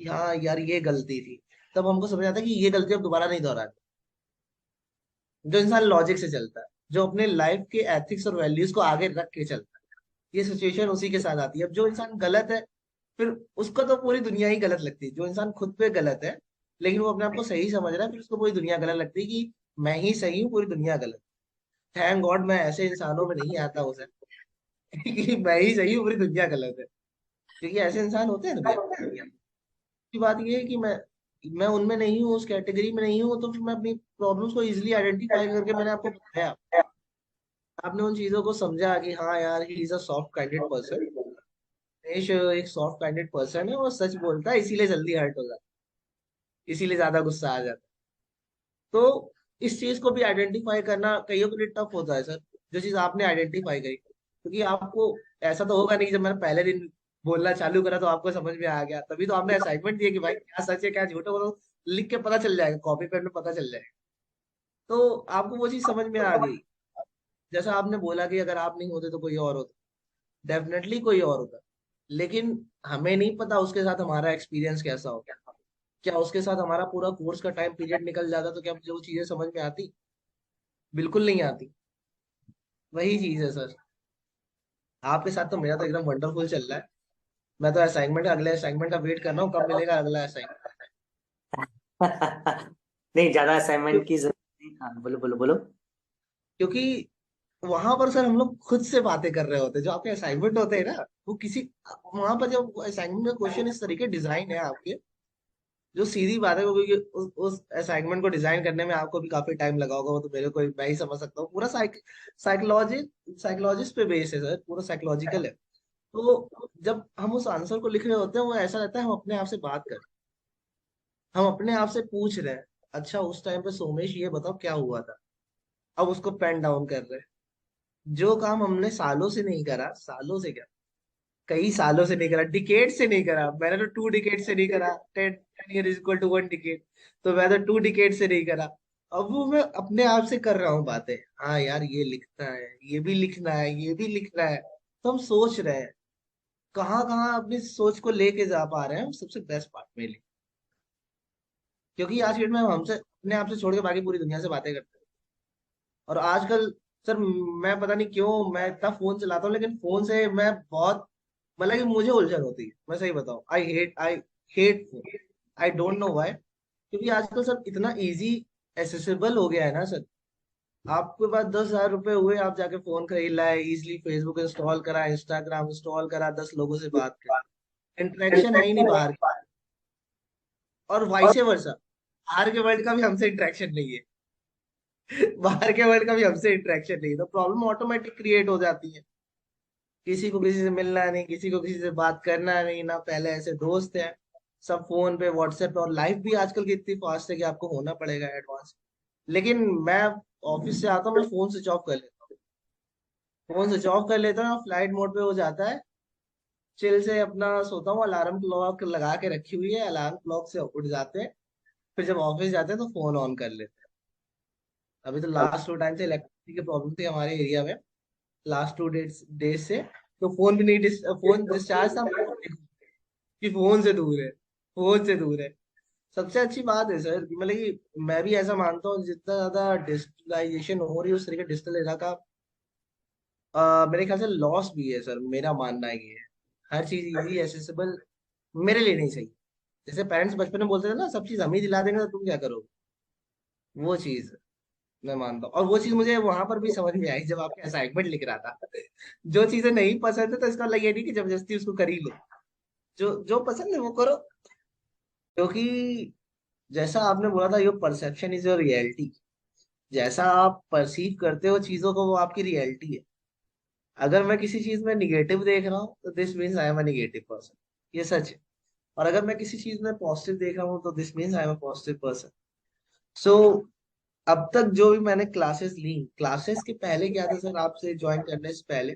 कि हाँ यार ये गलती थी, तब हमको समझ आता है कि ये गलती अब दोबारा नहीं दोहरानी। जो इंसान लॉजिक से चलता है, जो अपने लाइफ के एथिक्स और वैल्यूज को आगे रख के चलता है, ये सिचुएशन उसी के साथ आती है। अब जो इंसान गलत है, फिर उसको तो पूरी दुनिया ही गलत लगती है। जो इंसान खुद पे गलत है लेकिन वो अपने आप को सही समझ रहा है, फिर उसको पूरी दुनिया गलत लगती है कि मैं ही सही हूँ, पूरी दुनिया गलत। थैंक गॉड मैं ऐसे इंसानों में नहीं आता हूँ सर कि मैं ही सही हूँ, पूरी दुनिया गलत है। क्योंकि ऐसे इंसान होते हैं दुनिया की। बात ये है कि मैं उनमें नहीं हूँ, उस कैटेगरी में नहीं हूँ, तो फिर मैं अपनी प्रॉब्लम्स को इजिली आइडेंटिफाई करके मैंने आपको बताया, आपने उन चीजों को समझा कि हाँ यार he is a soft kinded person. देश एक सॉफ्ट काइंडेड पर्सन है, वो सच बोलता है, इसीलिए जल्दी हर्ट हो जाता है, इसीलिए ज्यादा गुस्सा आ जाता है। तो इस चीज को भी आइडेंटिफाई करना कईयों के लिए टफ होता है सर, जो चीज आपने आइडेंटिफाई करी। क्योंकि आपको ऐसा तो होगा नहीं कि जब मैंने पहले दिन बोलना चालू करा तो आपको समझ में आ गया, तभी तो आपने असाइनमेंट दिया कि भाई क्या सच है क्या झूठ है, वो तो लिख के पता चल जाएगा, कॉपी पेन में पता चल जाएगा। तो आपको वो चीज समझ में आ गई। जैसा आपने बोला कि अगर आप नहीं होते तो कोई और होता, डेफिनेटली कोई और होता, लेकिन हमें नहीं पता उसके साथ हमारा एक्सपीरियंस कैसा होगा। क्या उसके साथ हमारा पूरा कोर्स का टाइम पीरियड निकल जाता तो क्या मुझे वो चीजें समझ में आती, बिल्कुल नहीं आती। वही चीज है सर, आपके साथ तो मेरा तो एकदम वंडरफुल चल रहा है। मैं तो असाइनमेंट का, अगले असाइनमेंट का वेट कर रहा हूँ, कब मिलेगा अगला असाइनमेंट। नहीं, ज्यादा असाइनमेंट की जरूरत नहीं। हाँ बोलो बोलो बोलो। क्योंकि वहां पर सर हम लोग खुद से बातें कर रहे होते हैं, जो आपके असाइनमेंट होते हैं ना, वो किसी, वहां पर जब असाइनमेंट में क्वेश्चन इस तरीके डिजाइन है आपके, जो सीधी बात है, क्योंकि उस असाइनमेंट को डिजाइन करने में आपको भी काफी टाइम लगा होगा, वो तो मेरे को मैं ही समझ सकता हूँ। पूरा साइकोलॉजी साइकोलॉजिस्ट पे बेस है सर, पूरा साइकोलॉजिकल है। तो जब हम उस आंसर को लिख रहे होते हैं, वो ऐसा रहता है हम अपने आप से बात कर, हम अपने आप से पूछ रहे हैं, अच्छा उस टाइम पे सोमेश ये बताओ क्या हुआ था, अब उसको पेन डाउन कर रहे हैं। जो काम हमने सालों से नहीं करा, सालों से क्या, कई सालों से नहीं करा, डिकेड से नहीं करा, मैंने तो 2 डिकेड से नहीं करा। 10 year is equal to 1 decade. तो मैं तो 2 डिकेड से नहीं करा। अब वो मैं अपने आप से कर रहा हूँ बातें। हाँ यार, ये लिखना है, ये भी लिखना है, ये भी लिखना है। तो हम सोच रहे हैं कहाँ कहाँ अपनी सोच को लेके जा पा रहे हैं, सबसे बेस्ट पार्ट मेरे लिए। क्योंकि आज के डेट में हम हमसे अपने आप से छोड़ के बाकी पूरी दुनिया से बातें करते हैं। और आजकल सर, मैं पता नहीं क्यों मैं इतना फोन चलाता हूँ, लेकिन फोन से मैं बहुत, मतलब कि मुझे उलझन होती है, मैं सही बताऊँ। I hate phone. I don't know why. क्योंकि आजकल सब इतना इजी एसेसिबल हो गया है ना सर। आपके पास 10,000 रुपए हुए, आप जाके फोन खरीद लाए, इजिली फेसबुक इंस्टॉल करा, इंस्टाग्राम इंस्टॉल करा, 10 लोगों से बात कर, इंटरेक्शन है ही नहीं बाहर की। और वाइस वर्सा, बाहर के वर्ल्ड का भी हमसे इंटरेक्शन नहीं है। बाहर के वर्ल्ड का भी हमसे इंटरेक्शन नहीं है, तो प्रॉब्लम ऑटोमेटिक क्रिएट हो जाती है। किसी को किसी से मिलना नहीं, किसी को किसी से बात करना नहीं ना, पहले ऐसे दोस्त हैं। सब फोन पे, व्हाट्सएप पे, और लाइफ भी आजकल की इतनी फास्ट है कि आपको होना पड़ेगा एडवांस। लेकिन मैं ऑफिस से आता हूँ, मैं फोन स्विच ऑफ कर लेता हूँ। फोन स्विच ऑफ कर लेता हूँ, फ्लाइट मोड पे हो जाता है। चिल से अपना सोता हूँ, अलार्म क्लॉक लगा के रखी हुई है, अलार्म क्लॉक से उठ जाते हैं। फिर जब ऑफिस जाते हैं तो फोन ऑन कर लेते हैं। अभी तो लास्ट 2 टाइम से इलेक्ट्रिसिटी की प्रॉब्लम थी हमारे एरिया में, लास्ट 2 डेज डेज से। तो फोन भी नहीं फोन डिस्चार्ज था, कि फोन से दूर है, फोन से दूर है। सबसे अच्छी बात है सर कि मतलब कि मैं भी ऐसा मानता हूँ, जितना ज्यादा डिजिटलाइजेशन हो रही है उस तरीके डिजिटल एरा का मेरे ख्याल से लॉस भी है सर। मेरा मानना ये है, हर चीज इजी एसेसिबल मेरे लिए नहीं सही। जैसे पेरेंट्स बचपन में बोलते थे ना, सब चीज हम ही दिला देंगे तो तुम क्या करोगे, वो चीज मैं मानता हूँ। और वो चीज मुझे वहां पर भी समझ में आई जब आपके असाइनमेंट लिख रहा था। जो चीजें नहीं पसंद है तो इसका मतलब ये नहीं कि जबरदस्ती उसको कर ही लो। जो जो पसंद है वो करो। क्योंकि जैसा आपने बोला था, your perception is your reality. जैसा आप परसीव करते हो चीजों को, वो आपकी रियलिटी है। अगर मैं किसी चीज में निगेटिव देख रहा हूँ तो this means I am a negative person, ये सच है। और अगर मैं किसी चीज में पॉजिटिव देख रहा हूँ तो this means I am a positive person. So अब तक जो भी मैंने क्लासेस ली, क्लासेस के पहले क्या था सर, आपसे ज्वाइन करने से पहले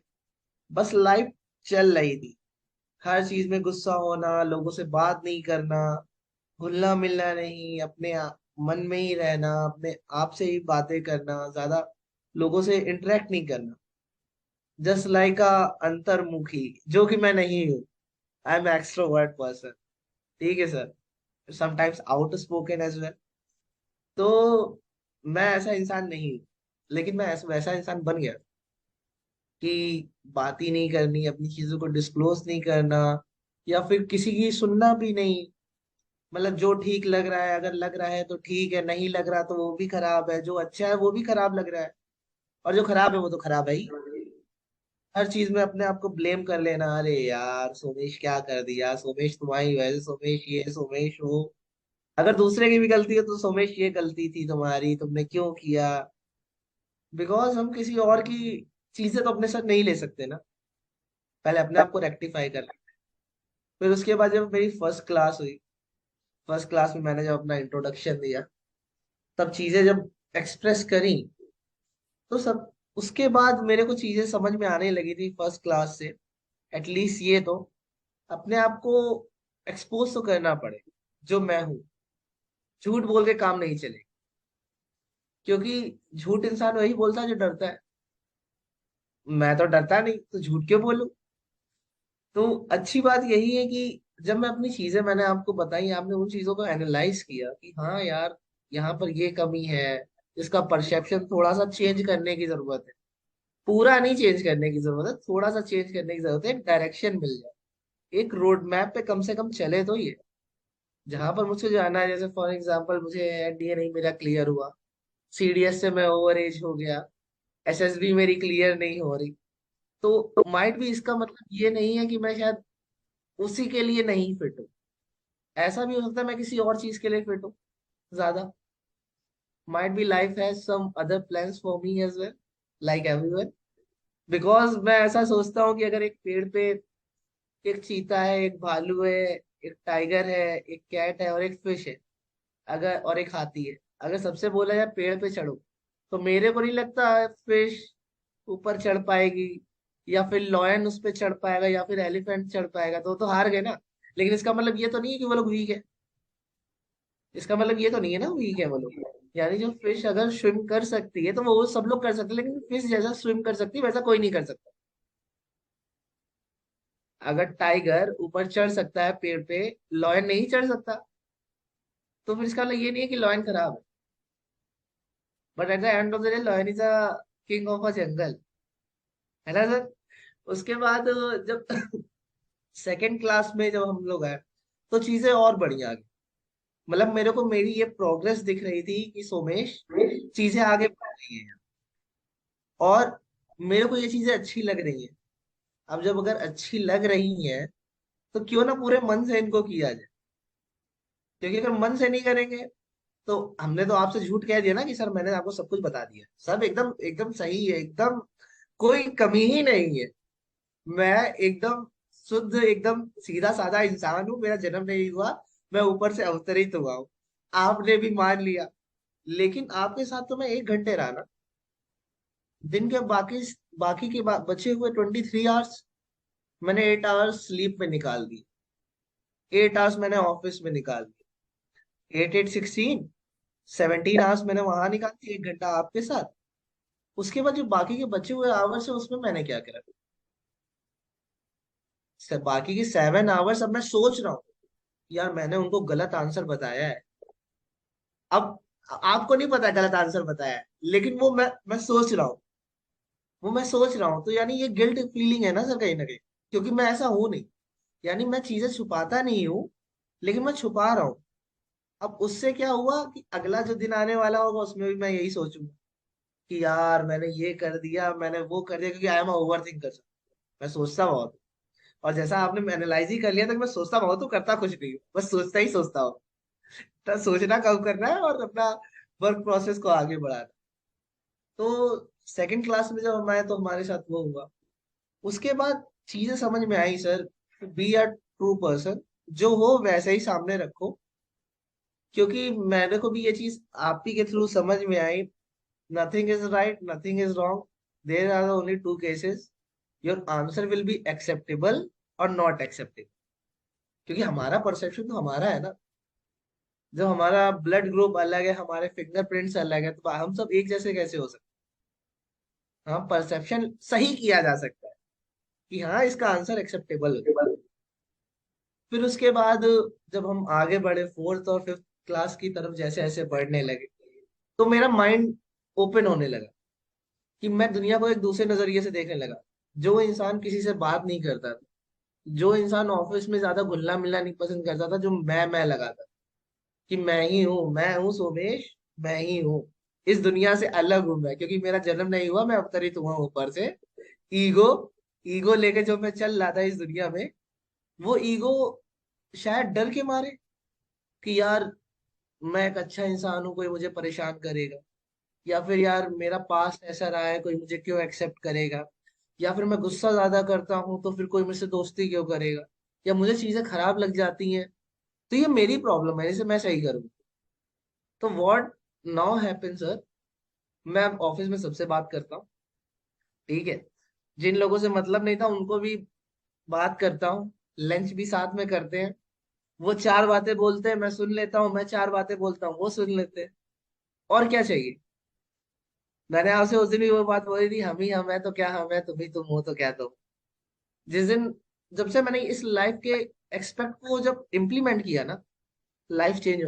बस लाइफ चल रही थी। हर चीज में गुस्सा होना, लोगों से बात नहीं करना, घुलना मिलना नहीं, मन में ही रहना, अपने आप से ही बातें करना, ज्यादा लोगों से इंटरेक्ट नहीं करना। जस्ट लाइक अ अंतर्मुखी, जो कि मैं नहीं हूँ। I am extrovert person. ठीक है sir, sometimes outspoken as well. तो मैं ऐसा इंसान नहीं हूँ, लेकिन मैं वैसा इंसान बन गया कि बात ही नहीं करनी, अपनी चीजों को डिस्क्लोज नहीं करना, या फिर किसी की सुनना भी नहीं। मतलब जो ठीक लग रहा है, अगर लग रहा है तो ठीक है, नहीं लग रहा तो वो भी खराब है, जो अच्छा है वो भी खराब लग रहा है, और जो खराब है वो तो खराब है ही। हर चीज में अपने आप को ब्लेम कर लेना, अरे यार सोमेश क्या कर दिया, सोमेश तुम्हारी वजह से, सोमेश ये, सोमेश वो। अगर दूसरे की भी गलती है तो सोमेश ये गलती थी तुम्हारी, तुमने क्यों किया। बिकॉज हम किसी और की चीजें तो अपने साथ नहीं ले सकते ना, पहले अपने आप को रेक्टिफाई कर ले। फिर उसके बाद जब मेरी फर्स्ट क्लास हुई, फर्स्ट क्लास में मैंने जब अपना इंट्रोडक्शन दिया, तब चीजें जब एक्सप्रेस करी, तो सब उसके बाद मेरे को चीजें समझ में आने लगी थी फर्स्ट क्लास से। एटलीस्ट ये तो अपने आप को एक्सपोज तो करना पड़े, जो मैं हूँ। झूठ बोल के काम नहीं चले, क्योंकि झूठ इंसान वही बोलता है जो डरता है। मैं तो डरता नहीं, तो झूठ क्यों बोलूं। तो अच्छी बात यही है कि जब मैं अपनी चीजें मैंने आपको बताई, आपने उन चीजों को एनालाइज किया कि हाँ यार, यहाँ पर ये कमी है, इसका परसेप्शन थोड़ा सा चेंज करने की जरूरत है। पूरा नहीं चेंज करने की जरूरत है, थोड़ा सा चेंज करने की जरूरत है, एक डायरेक्शन मिल जाए, एक रोड मैप पे कम से कम चले तो ये। जहां पर मुझे जाना है, जैसे फॉर एग्जांपल मुझे एनडीए नहीं मेरा क्लियर हुआ, सीडीएस से मैं ओवर एज हो गया, एसएसबी मेरी क्लियर नहीं हो रही, तो माइट भी इसका मतलब ये नहीं है कि मैं शायद उसी के लिए नहीं फिट हूँ। ऐसा भी हो सकता है मैं किसी और चीज के लिए फिट हूँ ज्यादा। Might be life has some other plans for me as well, like everyone. Because मैं ऐसा सोचता हूँ कि अगर एक पेड़ पे एक चीता है, एक भालू है, एक टाइगर है, एक कैट है और एक फिश है, अगर और एक हाथी है, अगर सबसे बोला जाए पेड़ पे चढ़ो, तो मेरे को नहीं लगता फिश ऊपर चढ़ पाएगी, या फिर लॉयन उस पे चढ़ पाएगा, या फिर एलिफेंट चढ़ पाएगा, तो वो तो हार गए ना। लेकिन इसका मतलब ये तो नहीं है कि वो लोग वीक है। इसका मतलब ये तो नहीं है ना वीक है वो लोग। यानी जो फिश अगर स्विम कर सकती है तो वो सब लोग कर सकते हैं, लेकिन फिश जैसा स्विम कर सकती है वैसा कोई नहीं कर सकता। अगर टाइगर ऊपर चढ़ सकता है पेड़ पे, लॉयन नहीं चढ़ सकता, तो फिर इसका मतलब ये नहीं है कि लॉयन खराब है। But at the end of the day lion is a king of a jungle, है ना सर। उसके बाद जब सेकंड क्लास में जब हम लोग आए, तो चीजें और बढ़िया आ गई। मतलब मेरे को मेरी ये प्रोग्रेस दिख रही थी कि सोमेश, चीजें आगे बढ़ रही हैं, और मेरे को ये चीजें अच्छी लग रही हैं। अब जब अगर अच्छी लग रही हैं, तो क्यों ना पूरे मन से इनको किया जाए। क्योंकि अगर मन से नहीं करेंगे, तो हमने तो आपसे झूठ कह दिया ना कि सर मैंने आपको सब कुछ बता दिया, सब एकदम एकदम सही है, एकदम कोई कमी ही नहीं है। मैं एकदम शुद्ध, एकदम सीधा साधा इंसान हूँ, मेरा जन्म नहीं हुआ, मैं ऊपर से अवतरित हुआ हूँ। आपने भी मान लिया। लेकिन आपके साथ तो मैं 1 घंटे रहा ना। दिन के बाकी बाकी के बचे हुए 23 आवर्स मैंने 8 आवर्स स्लीप में निकाल दी। 8 आवर्स मैंने ऑफिस में निकाल दी। 8 8 16 17 आवर्स मैंने वहां निकाल दी, 1 घंटा आपके साथ। उसके बाद जो बाकी के बचे हुए आवर्स है उसमें मैंने क्या करा? बाकी के 7 आवर्स अब मैं सोच रहा हूँ, यार मैंने उनको गलत आंसर बताया है। अब आपको नहीं पता गलत आंसर बताया है, लेकिन वो मैं सोच रहा हूँ। वो मैं सोच रहा हूँ, तो यानी ये गिल्ट फीलिंग है ना सर, कहीं ना कहीं। क्योंकि मैं ऐसा हूं नहीं। यानी मैं चीजें छुपाता नहीं हूँ, लेकिन मैं छुपा रहा हूँ। अब उससे क्या हुआ कि अगला जो दिन आने वाला होगा उसमें भी मैं यही सोचूंगा कि यार मैंने ये कर दिया, मैंने वो कर दिया, क्योंकि आई एम ओवर थिंकर। मैं सोचता बहुत हूँ। और जैसा आपने एनालाइज ही कर लिया था कि मैं सोचता बहुत हूँ, करता कुछ नहीं हूँ, बस सोचता ही सोचता हूँ। तो सोचना कम करना है और अपना वर्क प्रोसेस को आगे बढ़ाना। तो सेकंड क्लास में जब हम आए तो हमारे साथ वो हुआ। उसके बाद चीजें समझ में आई sir. Be a true person, जो हो वैसे ही सामने रखो। क्योंकि मैंने को भी ये चीज आप ही के थ्रू समझ में आई। Nothing is right, nothing is wrong, there are only two cases. Your answer will be acceptable और नॉट एक्सेप्टेबल। क्योंकि हमारा परसेप्शन तो हमारा है ना। जब हमारा ब्लड ग्रुप अलग है, हमारे फिंगरप्रिंट्स अलग है, तो हम सब एक जैसे कैसे हो सकते हैं? हाँ, परसेप्शन सही किया जा सकता है कि हाँ इसका आंसर एक्सेप्टेबल है। फिर उसके बाद जब हम आगे बढ़े फोर्थ और फिफ्थ क्लास की तरफ, जैसे जैसे बढ़ने लगे, तो मेरा माइंड ओपन होने लगा कि मैं दुनिया को एक दूसरे नजरिए से देखने लगा। जो इंसान किसी से बात नहीं करता था, जो इंसान ऑफिस में ज्यादा घुलना मिलना नहीं पसंद करता था, जो मैं लगाता कि मैं हूँ सोमेश, मैं ही हूँ, इस दुनिया से अलग हूँ मैं, क्योंकि मेरा जन्म नहीं हुआ, मैं अवतरित हुआ हूँ ऊपर से। ईगो, ईगो लेके जो मैं चल रहा था इस दुनिया में, वो ईगो शायद डर के मारे कि यार मैं एक अच्छा इंसान हूँ, कोई मुझे परेशान करेगा, या फिर यार मेरा पास्ट ऐसा रहा है, कोई मुझे क्यों एक्सेप्ट करेगा, या फिर मैं गुस्सा ज्यादा करता हूँ तो फिर कोई मुझसे दोस्ती क्यों करेगा, या मुझे चीजें खराब लग जाती हैं, तो ये मेरी प्रॉब्लम है, इसे मैं सही करूँ। तो व्हाट नाउ हैपन सर, मैं अब ऑफिस में सबसे बात करता हूँ, ठीक है। जिन लोगों से मतलब नहीं था उनको भी बात करता हूँ, लंच भी साथ में करते हैं। वो 4 बातें बोलते हैं, मैं सुन लेता हूँ, मैं 4 बातें बोलता हूँ, वो सुन लेते हैं। और क्या चाहिए? मैंने आपसे उस दिन भी वो बात बोली थी, हम ही हम है तो क्या हम है, तुम ही तुम हो तो क्या तुम। जिस दिन, जब से मैंने इस लाइफ के एक्सपेक्ट को जब इम्प्लीमेंट किया ना, लाइफ चेंज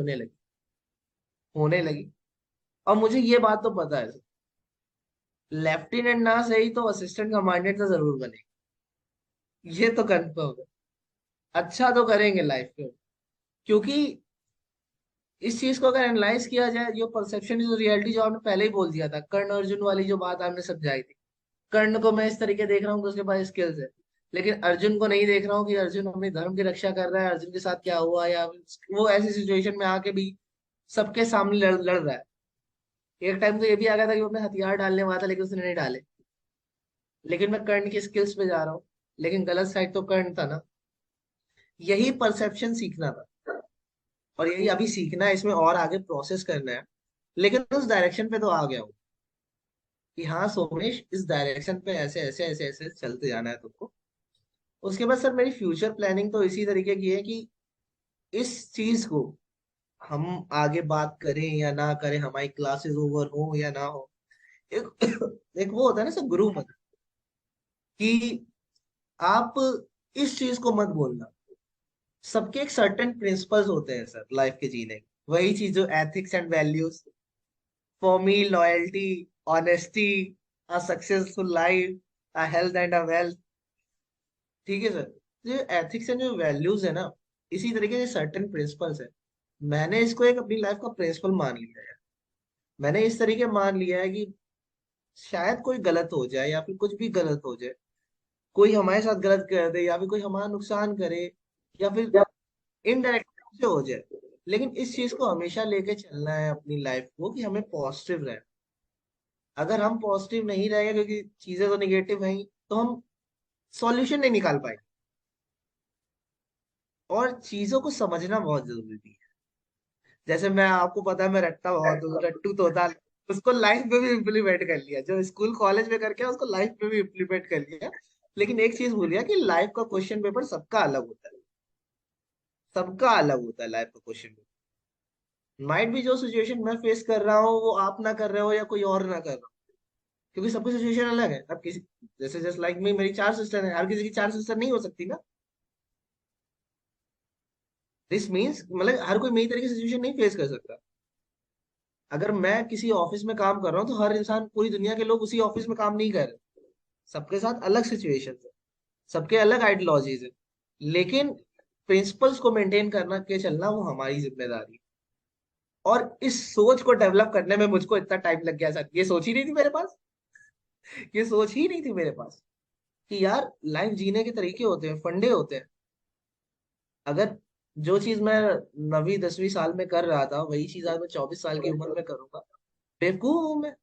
होने लगी। और मुझे ये बात तो पता है, लेफ्टिनेंट ना सही तो असिस्टेंट कमांडेंट तो जरूर बने, ये तो कंफर्म है। अच्छा तो करेंगे लाइफ में। क्योंकि इस चीज को अगर एनालाइज किया जाए, जो परसेप्शन इज रियलिटी, जो आपने पहले ही बोल दिया था, कर्ण अर्जुन वाली जो बात आपने समझाई थी। कर्ण को मैं इस तरीके देख रहा हूँ कि उसके पास स्किल्स है, लेकिन अर्जुन को नहीं देख रहा हूँ कि अर्जुन अपने धर्म की रक्षा कर रहा है, अर्जुन के साथ क्या हुआ, या वो ऐसी सिचुएशन में आके भी सबके सामने लड़ रहा है। एक टाइम तो ये भी आ गया था कि वो अपने हथियार डालने वाला था, लेकिन उसने नहीं डाले। लेकिन मैं कर्ण की स्किल्स पे जा रहा हूँ, लेकिन गलत साइड तो कर्ण था ना। यही परसेप्शन सीखना था, और यही अभी सीखना है, इसमें और आगे प्रोसेस करना है। लेकिन उस डायरेक्शन पे तो आ गया हूँ। कि हाँ सोमेश, इस डायरेक्शन पे ऐसे ऐसे ऐसे ऐसे चलते जाना है तुमको। उसके बाद सर मेरी फ्यूचर प्लानिंग तो इसी तरीके की है कि इस चीज को हम आगे बात करें या ना करें, हमारी क्लासेस ओवर हो या ना हो, एक एक वो होता है ना सर, गुरु मत, कि आप इस चीज को मत बोलना। सबके एक सर्टेन प्रिंसिपल्स होते हैं सर लाइफ के जीने के, वही चीज जो ethics and values, for me loyalty, honesty, a successful life, a health and a wealth. ठीक है सर, ये एथिक्स एंड जो वैल्यूज है ना, इसी तरीके से सर्टेन प्रिंसिपल्स है। मैंने इसको एक अपनी लाइफ का प्रिंसिपल मान लिया है। मैंने इस तरीके मान लिया है कि शायद कोई गलत हो जाए या फिर कुछ भी गलत हो जाए, कोई हमारे साथ गलत कर दे या फिर कोई हमारा नुकसान करे, या फिर इनडायरेक्ट से हो जाए, लेकिन इस चीज को हमेशा लेके चलना है अपनी लाइफ को कि हमें पॉजिटिव रहे। अगर हम पॉजिटिव नहीं रहेंगे, क्योंकि चीजें तो निगेटिव हैं ही, तो हम सॉल्यूशन नहीं निकाल पाएंगे। और चीजों को समझना बहुत जरूरी है। जैसे मैं, आपको पता है मैं रट्टा बहुत हूँ, रट्टू तोता, उसको लाइफ में भी इम्प्लीमेंट कर लिया, जो स्कूल कॉलेज में करके उसको लाइफ में भी इम्प्लीमेंट कर लिया। लेकिन एक चीज भूल गया कि लाइफ का क्वेश्चन पेपर सबका अलग होता है। सबका अलग होता है लाइफ का क्वेश्चन पेपर। माइट भी जो सिचुएशन मैं फेस कर रहा हूँ वो आप ना कर रहे हो या कोई और ना कर रहा हो, क्योंकि सबकी सिचुएशन अलग है। अब किसी, जैसे जस्ट लाइक मी, मेरी 4 सिस्टर है, हर किसी की 4 सिस्टर नहीं हो सकती ना। दिस मीन्स मतलब हर कोई मेरी तरीके से सिचुएशन नहीं फेस कर सकता। अगर मैं किसी ऑफिस में काम कर रहा हूँ तो हर इंसान, पूरी दुनिया के लोग उसी ऑफिस में काम नहीं कर रहे। सबके साथ अलग सिचुएशन है, सबके अलग आइडियोलॉजीज है। लेकिन प्रिंसिपल्स को मेंटेन करना के चलना वो हमारी जिम्मेदारी है। और इस सोच को डेवलप करने में मुझको इतना टाइम लग गया सर, ये सोच ही नहीं थी मेरे पास। ये सोच ही नहीं थी मेरे पास कि यार लाइफ जीने के तरीके होते हैं, फंडे होते हैं। अगर जो चीज मैं 9वीं 10वीं साल में कर रहा था वही चीज आज मैं 24 साल की उम्र में करूंगा, बेवकूफ हूं मैं।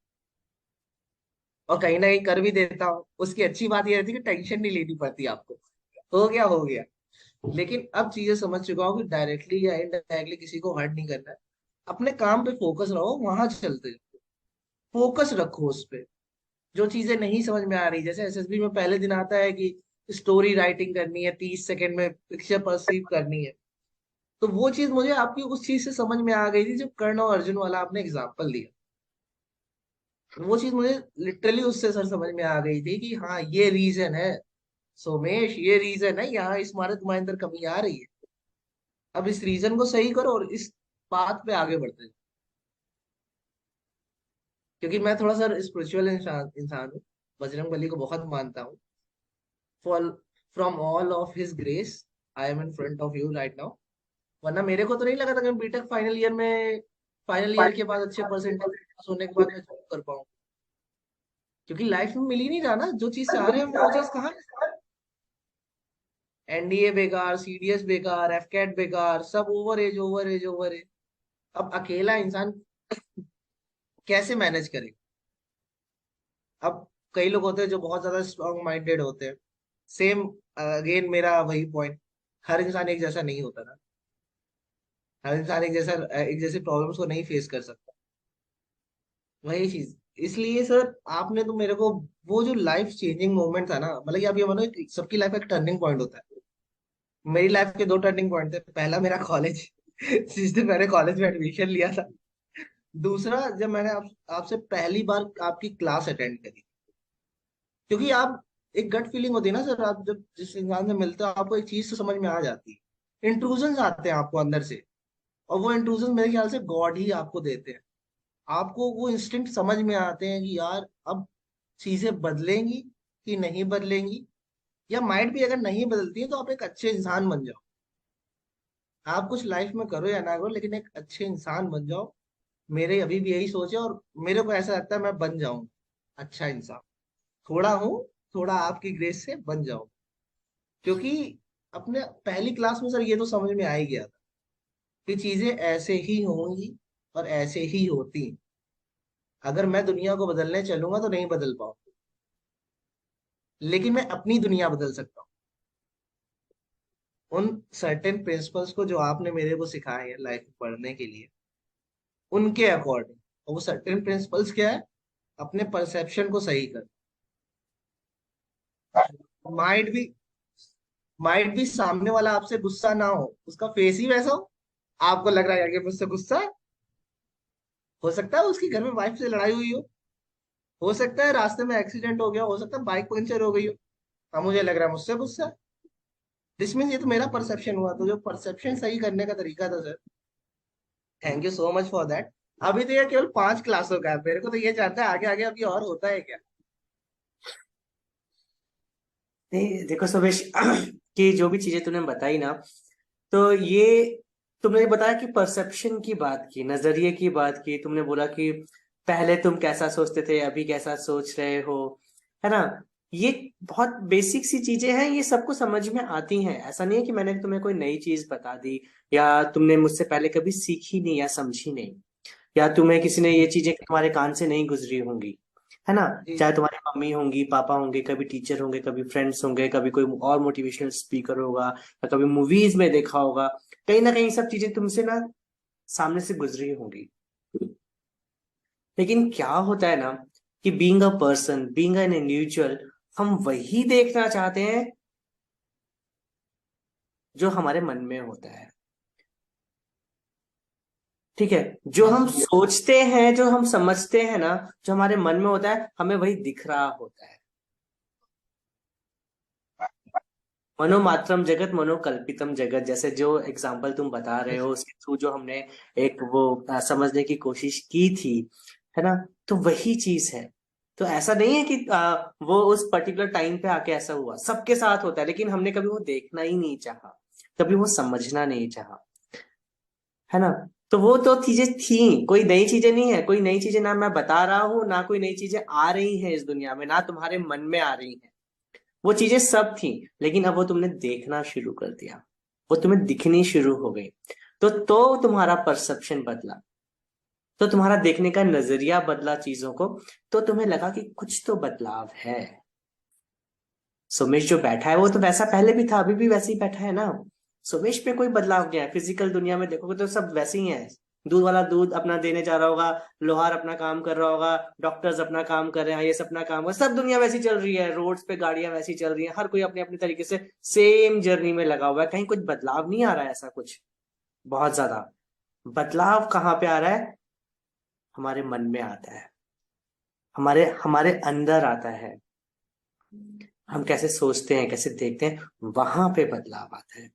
और कहीं ना कहीं कर भी देता हूँ, उसकी अच्छी बात यह रहती है कि टेंशन नहीं लेनी पड़ती आपको, हो गया हो गया। लेकिन अब चीजें समझ चुका हूँ कि डायरेक्टली या इनडायरेक्टली किसी को हर्ट नहीं करना है। अपने काम पे फोकस रहो, वहां चलते जाओ, फोकस रखो उस पे। जो चीजें नहीं समझ में आ रही, जैसे एसएसबी में पहले दिन आता है कि स्टोरी राइटिंग करनी है, 30 सेकंड में पिक्चर परसीव करनी है, तो वो चीज मुझे आपकी उस चीज से समझ में आ गई थी जब कर्ण और अर्जुन वाला आपने एग्जाम्पल दिया। वो चीज मुझे लिटरली उससे सर समझ में आ गई थी कि हाँ ये रीजन है सोमेश, ये रीजन है, यहाँ इस मारे तुम्हारे अंदर कमी आ रही है। अब इस रीजन को सही करो और इस बात पे आगे बढ़ते जाओ। क्योंकि मैं थोड़ा सा स्पिरिचुअल इंसान इंसान हूँ, बजरंग बली को बहुत मानता हूँ। For from all of his grace I am in front of you right now. वरना मेरे को तो नहीं लगा था कि बीटेक फाइनल ईयर में, फाइनल ईयर के बाद अच्छे परसेंटेज पास होने के बाद मैं जॉब कर पाऊँ। क्योंकि लाइफ में मिल ही नहीं रहा ना, जो चीज चाह रहे हैं वो चीज कहाँ। एनडीए बेकार, सीडीएस बेकार, एफकेट बेकार, सब over as over as over as. अब अकेला इंसान कैसे मैनेज करे। अब कई लोग होते हैं जो बहुत ज्यादा स्ट्रांग माइंडेड होते हैं। सेम अगेन मेरा वही पॉइंट, हर इंसान एक जैसा नहीं होता ना। हर इंसान एक जैसे प्रॉब्लम्स को नहीं फेस कर सकता। वही चीज, इसलिए सर आपने तो मेरे को वो जो लाइफ चेंजिंग मोमेंट था ना, मतलब कि आप ये मानो कि सबकी लाइफ एक टर्निंग पॉइंट होता है। मेरी लाइफ के 2 टर्निंग पॉइंट थे। पहला मेरा कॉलेज जिस दिन मैंने कॉलेज में एडमिशन लिया था। दूसरा जब मैंने आपसे पहली बार आपकी क्लास अटेंड करी। क्योंकि आप, एक गट फीलिंग होती है ना सर, आप जब जिस इंसान से मिलते हो आपको एक चीज तो समझ में आ जाती है, इंट्रूजन आते हैं आपको अंदर से। और वो इंट्रूजन मेरे ख्याल से गॉड ही आपको देते हैं। आपको वो इंस्टिंक्ट समझ में आते हैं कि यार अब चीजें बदलेंगी कि नहीं बदलेंगी, या माइंड भी अगर नहीं बदलती है तो आप एक अच्छे इंसान बन जाओ। आप कुछ लाइफ में करो या ना करो, लेकिन एक अच्छे इंसान बन जाओ। मेरे अभी भी यही सोच है, और मेरे को ऐसा लगता है मैं बन जाऊं अच्छा इंसान। थोड़ा हूँ, थोड़ा आपकी ग्रेस से बन जाऊं। क्योंकि अपने पहली क्लास में सर ये तो समझ में आ ही गया था कि चीजें ऐसे ही होंगी और ऐसे ही होती हैं। अगर मैं दुनिया को बदलने चलूंगा तो नहीं बदल पाऊंगा, लेकिन मैं अपनी दुनिया बदल सकता हूँ। उन सर्टेन प्रिंसिपल्स को जो आपने मेरे को सिखाए हैं लाइफ में पढ़ने के लिए, उनके अकॉर्डिंग। और वो सर्टेन प्रिंसिपल्स क्या है, अपने परसेप्शन को सही कर। माइट भी माइट भी सामने वाला आपसे गुस्सा ना हो, उसका फेस ही वैसा हो, आपको लग रहा है कि मुझसे गुस्सा है। हो सकता है उसकी घर में वाइफ से लड़ाई हुई हो सकता है रास्ते में एक्सीडेंट हो गया, हो सकता है बाइक पंचर हो गई हो। हाँ, मुझे लग रहा है मुझसे गुस्सा है। दिस मीन्स ये तो मेरा परसेप्शन हुआ, तो जो परसेप्शन सही करने का तरीका था sir. Thank you so much for that. अभी तो ये केवल 5 क्लासों का है, मेरे को तो ये जानता है आगे आगे अभी और होता है क्या। नहीं देखो सुमेश, कि जो भी चीजें तूने बताई ना, तो ये तुमने बताया कि परसेप्शन की बात की, नजरिए की बात की, तुमने बोला कि पहले तुम कैसा सोचते थे अभी कैसा सोच रहे हो, है ना। ये बहुत बेसिक सी चीजें हैं, ये सबको समझ में आती हैं। ऐसा नहीं है कि मैंने तुम्हें कोई नई चीज बता दी, या तुमने मुझसे पहले कभी सीखी नहीं या समझी नहीं, या तुम्हें किसी ने ये चीजें तुम्हारे कान से नहीं गुजरी होंगी, है ना। जी चाहे जी। तुम्हारी मम्मी होंगी, पापा होंगे, कभी टीचर होंगे, कभी फ्रेंड्स होंगे, कभी कोई और मोटिवेशनल स्पीकर होगा, या कभी मूवीज में देखा होगा। कहीं ना कहीं सब चीजें तुमसे ना सामने से गुजरी होंगी। लेकिन क्या होता है ना, कि being a person, being an individual, हम वही देखना चाहते हैं जो हमारे मन में होता है। ठीक है, जो जी हम जी। सोचते हैं, जो हम समझते हैं ना, जो हमारे मन में होता है, हमें वही दिख रहा होता है। मनोमात्रम जगत मनोकल्पितम जगत, जैसे जो एग्जाम्पल तुम बता रहे हो उसके थ्रू जो हमने एक वो समझने की कोशिश की थी, है ना। तो वही चीज है। तो ऐसा नहीं है कि वो उस पर्टिकुलर टाइम पे आके ऐसा हुआ, सबके साथ होता है, लेकिन हमने कभी वो देखना ही नहीं चाहा, कभी वो समझना नहीं चाहा, है ना। तो वो तो चीजें थी, कोई नई चीजें नहीं है, कोई नई चीजें ना मैं बता रहा हूँ, ना कोई नई चीजें आ रही हैं इस दुनिया में, ना तुम्हारे मन में आ रही हैं। वो चीजें सब थी, लेकिन अब वो तुमने देखना शुरू कर दिया, वो तुम्हें दिखनी शुरू हो गई। तो तुम्हारा परसेप्शन बदला, तो तुम्हारा देखने का नजरिया बदला चीजों को। तो तुम्हें लगा कि कुछ तो बदलाव है। सुमेश जो बैठा है वो तो वैसा पहले भी था, अभी भी वैसे ही बैठा है ना। सुमेश में कोई बदलाव नहीं है। फिजिकल दुनिया में देखोगे तो सब वैसे ही है। दूध वाला दूध अपना देने जा रहा होगा, लोहार अपना काम कर रहा होगा, डॉक्टर्स अपना काम कर रहे हैं, ये अपना काम कर, सब दुनिया वैसी चल रही है, रोड्स पे गाड़ियां वैसी चल रही हैं, हर कोई अपने अपने तरीके से सेम जर्नी में लगा हुआ है। कहीं कुछ बदलाव नहीं आ रहा है ऐसा कुछ बहुत ज्यादा। बदलाव कहाँ पे आ रहा है? हमारे मन में आता है, हमारे हमारे अंदर आता है। हम कैसे सोचते हैं, कैसे देखते हैं, वहां पे बदलाव आता है।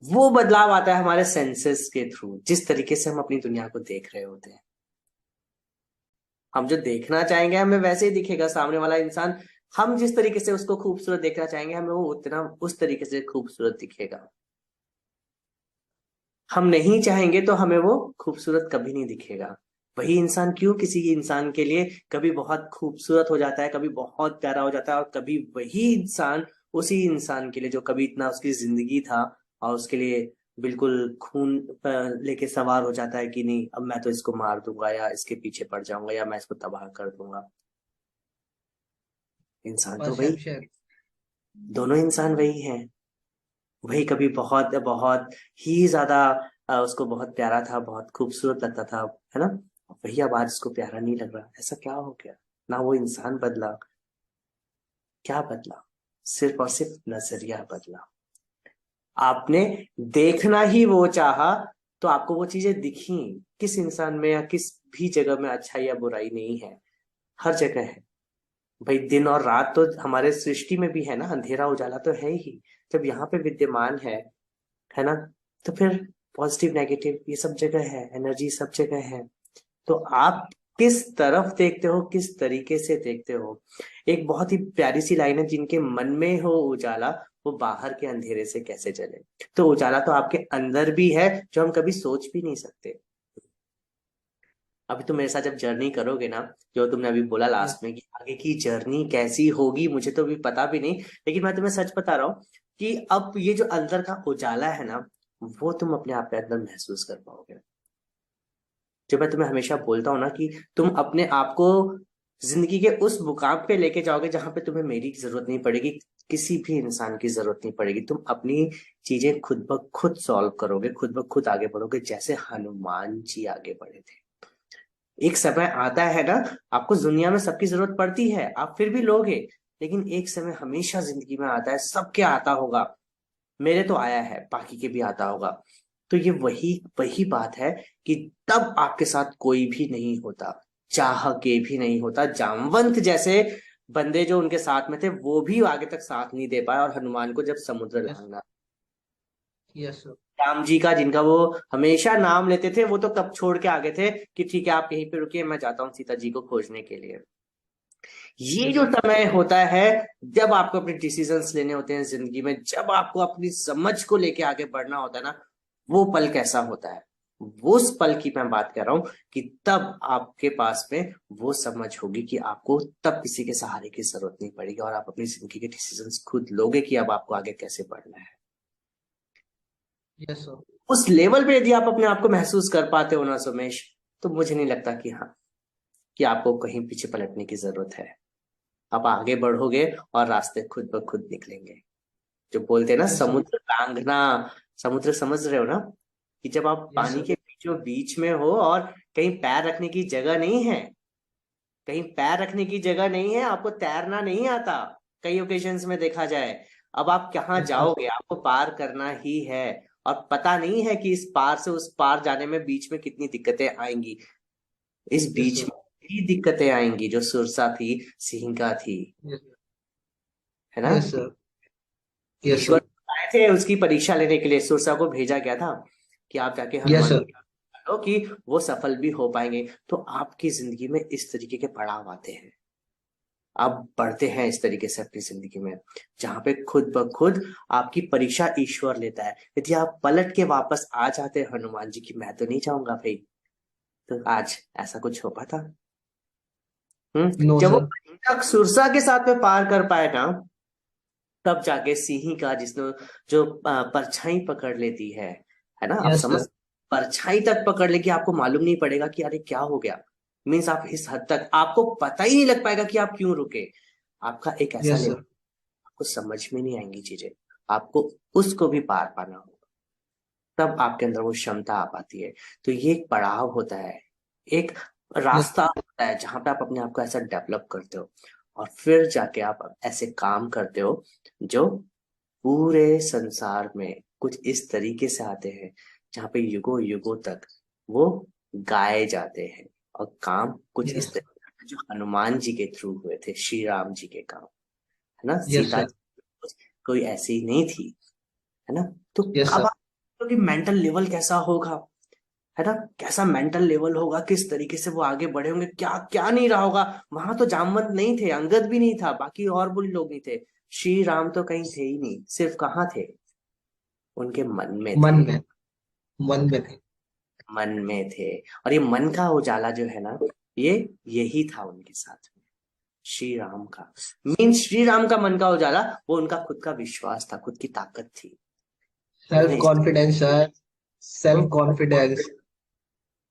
वो बदलाव आता है हमारे सेंसेस के थ्रू, जिस तरीके से हम अपनी दुनिया को देख रहे होते हैं। हम जो देखना चाहेंगे हमें वैसे ही दिखेगा सामने वाला इंसान। हम जिस तरीके से उसको खूबसूरत देखना चाहेंगे, हमें वो उतना उस तरीके से खूबसूरत दिखेगा। हम नहीं चाहेंगे तो हमें वो खूबसूरत कभी नहीं दिखेगा। वही इंसान क्यों किसी इंसान के लिए कभी बहुत खूबसूरत हो जाता है, कभी बहुत प्यारा हो जाता है, और कभी वही इंसान उसी इंसान के लिए जो कभी इतना उसकी जिंदगी था, और उसके लिए बिल्कुल खून पर लेके सवार हो जाता है कि नहीं अब मैं तो इसको मार दूंगा, या इसके पीछे पड़ जाऊंगा, या मैं इसको तबाह कर दूंगा। इंसान तो वही, परसेप्शन। दोनों इंसान वही हैं। वही कभी बहुत बहुत ही ज्यादा उसको बहुत प्यारा था, बहुत खूबसूरत लगता था, है ना। वही अब आज उसको प्यारा नहीं लग रहा। ऐसा क्या हो गया? ना वो इंसान बदला, क्या बदला? सिर्फ और सिर्फ नजरिया बदला। आपने देखना ही वो चाहा, तो आपको वो चीजें दिखी। किस इंसान में या किस भी जगह में अच्छाई या बुराई नहीं है? हर जगह है। भाई दिन और रात तो हमारे सृष्टि में भी है ना, अंधेरा उजाला तो है ही। जब यहाँ पे विद्यमान है ना, तो फिर पॉजिटिव नेगेटिव ये सब जगह है, एनर्जी सब जगह है। तो आप किस तरफ देखते हो, किस तरीके से देखते हो। एक बहुत ही प्यारी सी लाइन है, जिनके मन में हो उजाला, वो बाहर के अंधेरे से कैसे चले। तो उजाला तो आपके अंदर भी है, जो हम कभी सोच भी नहीं सकते। अभी तुम मेरे साथ जब जर्नी करोगे ना, जो तुमने अभी बोला लास्ट में कि आगे की जर्नी कैसी होगी मुझे तो अभी पता भी नहीं, लेकिन मैं तुम्हें सच बता रहा हूँ कि अब ये जो अंदर का उजाला है ना, वो तुम अपने आप पे अंदर महसूस कर पाओगे। जो मैं तुम्हें हमेशा बोलता हूँ ना, कि तुम अपने आप को जिंदगी के उस मुकाम पे लेके जाओगे जहां पे तुम्हें मेरी जरूरत नहीं पड़ेगी, किसी भी इंसान की जरूरत नहीं पड़ेगी। तुम अपनी चीजें खुद ब खुद सॉल्व करोगे, खुद ब खुद आगे बढ़ोगे, जैसे हनुमान जी आगे बढ़े थे। एक समय आता है ना, आपको दुनिया में सबकी जरूरत पड़ती है, आप फिर भी लोगे, लेकिन एक समय हमेशा जिंदगी में आता है, सबके आता होगा, मेरे तो आया है, बाकी के भी आता होगा। तो ये वही वही बात है कि तब आपके साथ कोई भी नहीं होता, चाह के भी नहीं होता। जामवंत जैसे बंदे जो उनके साथ में थे वो भी आगे तक साथ नहीं दे पाए, और हनुमान को जब समुद्र यस। लांघना, यस सर। राम जी का जिनका वो हमेशा नाम लेते थे, वो तो कब छोड़ के आगे थे कि ठीक है आप यहीं पे रुकिए, मैं जाता हूँ सीता जी को खोजने के लिए। ये यस जो सर। समय होता है जब आपको अपने डिसीजंस लेने होते हैं जिंदगी में, जब आपको अपनी समझ को लेके आगे बढ़ना होता है ना, वो पल कैसा होता है, वो उस पल की मैं बात कर रहा हूं कि तब आपके पास में वो समझ होगी कि आपको तब किसी के सहारे की जरूरत नहीं पड़ेगी, और आप अपनी जिंदगी के डिसीजंस खुद लोगे कि अब आपको आगे कैसे बढ़ना है। Yes sir. उस लेवल पे यदि आप अपने आप को महसूस कर पाते हो ना सोमेश, तो मुझे नहीं लगता कि हाँ, कि आपको कहीं पीछे पलटने की जरूरत है। आप आगे बढ़ोगे और रास्ते खुद ब खुद निकलेंगे। जो बोलते हैं ना यस सर। समुद्र लांघना, समुद्र समझ रहे हो ना, कि जब आप यस पानी सर। के बीचों बीच में हो और कहीं पैर रखने की जगह नहीं है, कहीं पैर रखने की जगह नहीं है, आपको तैरना नहीं आता, कई ओकेजन्स में देखा जाए, अब आप कहाँ यस सर। जाओगे, आपको पार करना ही है, और पता नहीं है कि इस पार से उस पार जाने में बीच में कितनी दिक्कतें आएंगी। इस यस बीच सर। में ही दिक्कतें आएंगी, जो सुरसा थी, सिंहिका थी, यस है ना। सर। यस ईश्वर सर। आए थे उसकी परीक्षा लेने के लिए, सुरसा को भेजा गया था कि आप जाके यस हनुमान सर। को लो कि वो सफल भी हो पाएंगे। तो आपकी जिंदगी में इस तरीके के पड़ाव आते हैं, आप बढ़ते हैं इस तरीके से अपनी जिंदगी में, जहां पे खुद ब खुद आपकी परीक्षा ईश्वर लेता है। यदि आप पलट के वापस आ जाते हैं हनुमान जी की, मैं तो नहीं चाहूंगा भाई, तो आज ऐसा कुछ हो पाता? नो जब वो सर। तक सुरसा के साथ में पार कर पाए ना, तब जाके सिंही का जिसने जो परछाई पकड़ लेती है ना, आप यस समझ, सर। परछाई तक पकड़ लेगी, आपको मालूम नहीं पड़ेगा कि अरे क्या हो गया। मीन्स आप इस हद तक आपको पता ही नहीं लग पाएगा कि आप क्यों रुके। आपका एक ऐसा यस लेवल, सर। आपको समझ में नहीं आएंगी चीजें, आपको उसको भी पार पाना होगा, तब आपके अंदर वो क्षमता आ पाती है। तो ये एक पड़ाव होता है, एक यस। रास्ता होता है जहां पे आप अपने आप को ऐसा डेवलप करते हो, और फिर जाके आप ऐसे काम करते हो जो पूरे संसार में कुछ इस तरीके से आते हैं, जहाँ पे युगों युगों तक वो गाए जाते हैं, और काम कुछ इस यस। तरीके से जो हनुमान जी के थ्रू हुए थे, श्री राम जी के काम, है ना। Yes Sita sir. जी कोई ऐसी ही नहीं थी, है ना। तो यस अब सर। आप कि मेंटल लेवल कैसा होगा, है ना, कैसा मेंटल लेवल होगा, किस तरीके से वो आगे बढ़े होंगे, क्या क्या नहीं रहा होगा। वहां तो जामवंत नहीं थे, अंगद भी नहीं था, बाकी और भी लोग नहीं थे, श्री राम तो कहीं थे ही नहीं, सिर्फ कहाँ थे, उनके मन में मन थे, में। मन में थे। मन में थे। और ये मन का उजाला जो है ना, ये यही था उनके साथ में, श्री राम का, मीन श्री राम का मन का उजाला, वो उनका खुद का विश्वास था, खुद की ताकत थी। सेल्फ उन्होंने इस कॉन्फिडेंस सर। Self confidence.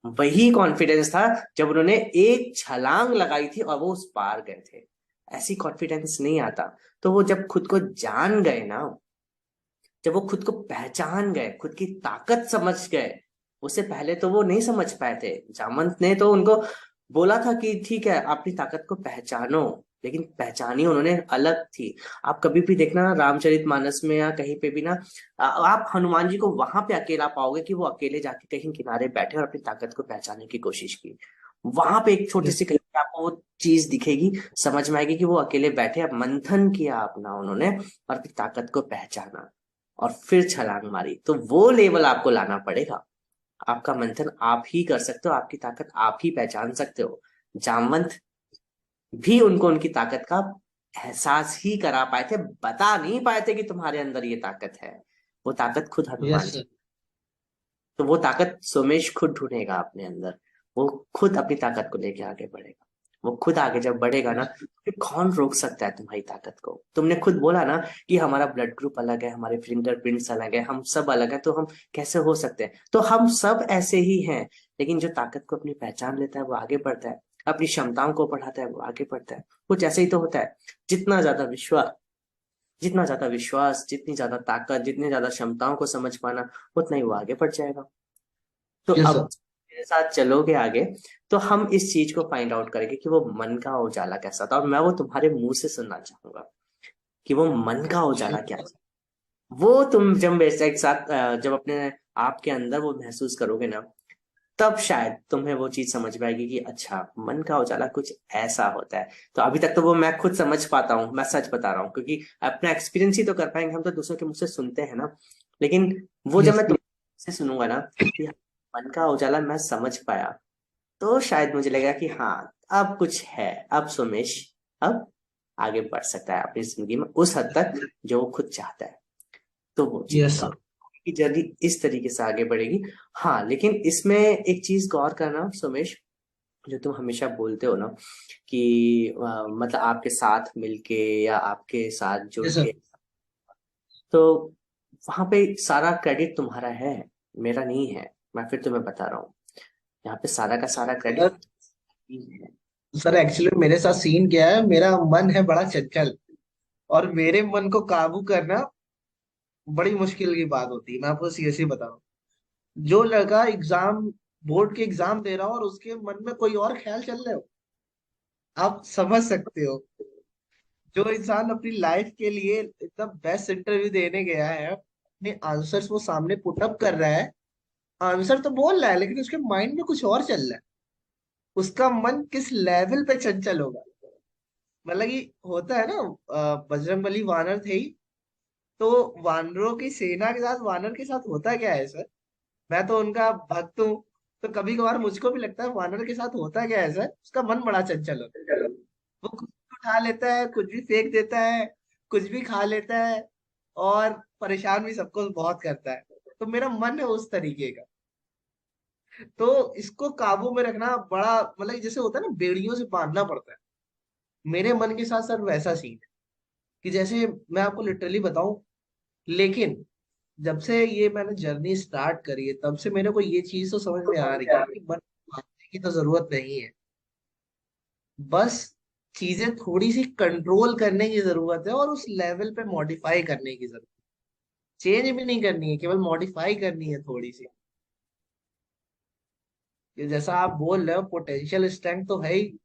वही कॉन्फिडेंस था जब उन्होंने एक छलांग लगाई थी और वो उस पार गए थे। ऐसी कॉन्फिडेंस नहीं आता। तो वो जब खुद को जान गए ना, जब वो खुद को पहचान गए, खुद की ताकत समझ गए, उससे पहले तो वो नहीं समझ पाए थे। जामवंत ने तो उनको बोला था कि ठीक है अपनी ताकत को पहचानो, लेकिन पहचानी उन्होंने अलग थी। आप कभी भी देखना रामचरितमानस में या कहीं पे भी ना, आप हनुमान जी को वहां पे अकेला पाओगे कि वो अकेले जाके कहीं किनारे बैठे और अपनी ताकत को पहचानने की कोशिश की। वहां पे एक छोटी यस। सी कहीं पे आपको वो चीज दिखेगी, समझ में आएगी कि वो अकेले बैठे, अब मंथन किया अपना उन्होंने और अपनी ताकत को पहचाना, और फिर छलांग मारी। तो वो लेवल आपको लाना पड़ेगा। आपका मंथन आप ही कर सकते हो, आपकी ताकत आप ही पहचान सकते हो। जामवंत भी उनको उनकी ताकत का एहसास ही करा पाए थे, बता नहीं पाए थे कि तुम्हारे अंदर ये ताकत है। वो ताकत खुद हनुमान यस जी, सर। तो वो ताकत सोमेश खुद ढूंढेगा अपने अंदर, वो खुद अपनी ताकत को लेके आगे बढ़ेगा। वो खुद आगे जब बढ़ेगा ना, फिर कौन रोक सकता है तुम्हारी ताकत को। तुमने खुद बोला ना कि हमारा ब्लड ग्रुप अलग है, हमारे फिंगरप्रिंट्स अलग है, हम सब अलग हैं, तो हम कैसे हो सकते हैं? तो हम सब ऐसे ही हैं, लेकिन जो ताकत को अपनी पहचान लेता है वो आगे बढ़ता है, अपनी क्षमताओं को बढ़ाता है वो आगे बढ़ता है। कुछ ऐसे ही तो होता है। जितना ज्यादा विश्वास, जितना ज्यादा विश्वास, जितनी ज्यादा ताकत, जितनी ज्यादा क्षमताओं को समझ पाना, उतना ही वो आगे बढ़ जाएगा। तो यस अब सर। मेरे साथ चलोगे आगे तो हम इस चीज को फाइंड आउट करेंगे कि वो मन का उजाला कैसा था, और मैं वो तुम्हारे मुंह से सुनना चाहूंगा कि वो मन का उजाला क्या था। वो तुम जब मेरे से एक साथ जब अपने आप के अंदर वो महसूस करोगे ना, तब शायद तुम्हें वो चीज समझ में आएगी कि अच्छा, मन का उजाला कुछ ऐसा होता है। तो अभी तक तो वो मैं खुद समझ पाता हूँ, मैं सच बता रहा हूँ, क्योंकि अपना एक्सपीरियंस ही तो कर पाएंगे हम, तो दूसरों के मुंह से सुनते हैं ना। लेकिन वो जब यस। मैं तुमसे सुनूंगा ना कि मन का उजाला मैं समझ पाया, तो शायद मुझे लगेगा कि हाँ, अब कुछ है, अब सोमेश अब आगे बढ़ सकता है अपनी जिंदगी में उस हद तक जो वो खुद चाहता है। तो वो चीज यस तो की जर्नी इस तरीके से आगे बढ़ेगी। हाँ, लेकिन इसमें एक चीज गौर करना सोमेश, जो तुम हमेशा बोलते हो ना कि मतलब आपके साथ मिलके या आपके साथ जुड़ यस सर। के, तो वहां पे सारा क्रेडिट तुम्हारा है, मेरा नहीं है। मैं फिर तुम्हें बता रहा हूँ, यहाँ पे सारा का सारा क्रेडिट सर, है। सर एक्चुअली मेरे साथ सीन क्या है, मेरा मन है बड़ा चंचल, और मेरे मन को काबू करना बड़ी मुश्किल की बात होती है। मैं आपको सीरियसली बता रहा हूँ। जो लड़का एग्जाम, बोर्ड के एग्जाम दे रहा हो और उसके मन में कोई और ख्याल चल रहे हो, आप समझ सकते हो। जो इंसान अपनी लाइफ के लिए इतना बेस्ट इंटरव्यू देने गया है, अपने आंसर्स वो सामने पुट अप कर रहा है, आंसर तो बोल रहा है लेकिन उसके माइंड में कुछ और चल रहा है, उसका मन किस लेवल पे चंचल होगा। मतलब कि होता है ना, बजरंगबली वानर थे ही, तो वानरों की सेना के साथ वानर के साथ होता क्या है सर। मैं तो उनका भक्त हूँ, तो कभी कभार मुझको भी लगता है वानर के साथ होता क्या है सर, उसका मन बड़ा चंचल होता है। वो कुछ भी उठा लेता है, कुछ भी फेंक देता है, कुछ भी खा लेता है, और परेशान भी सबको बहुत करता है। तो मेरा मन है उस तरीके का। तो इसको काबू में रखना बड़ा, मतलब कि जैसे होता है ना, बेड़ियों से बांधना पड़ता है। मेरे मन के साथ सर वैसा सीन है कि जैसे मैं आपको लिटरली बताऊं, लेकिन जब से ये मैंने जर्नी स्टार्ट करी है, तब से मेरे को ये चीज तो समझ में आ रही है कि मन मारने की तो जरूरत नहीं है। बस चीजें थोड़ी सी कंट्रोल करने की जरूरत है, और उस लेवल पे मॉडिफाई करने की जरूरत है। चेंज भी नहीं करनी है, केवल मॉडिफाई करनी है थोड़ी सी। ये जैसा आप बोल रहे हो, पोटेंशियल स्ट्रेंथ तो है ही,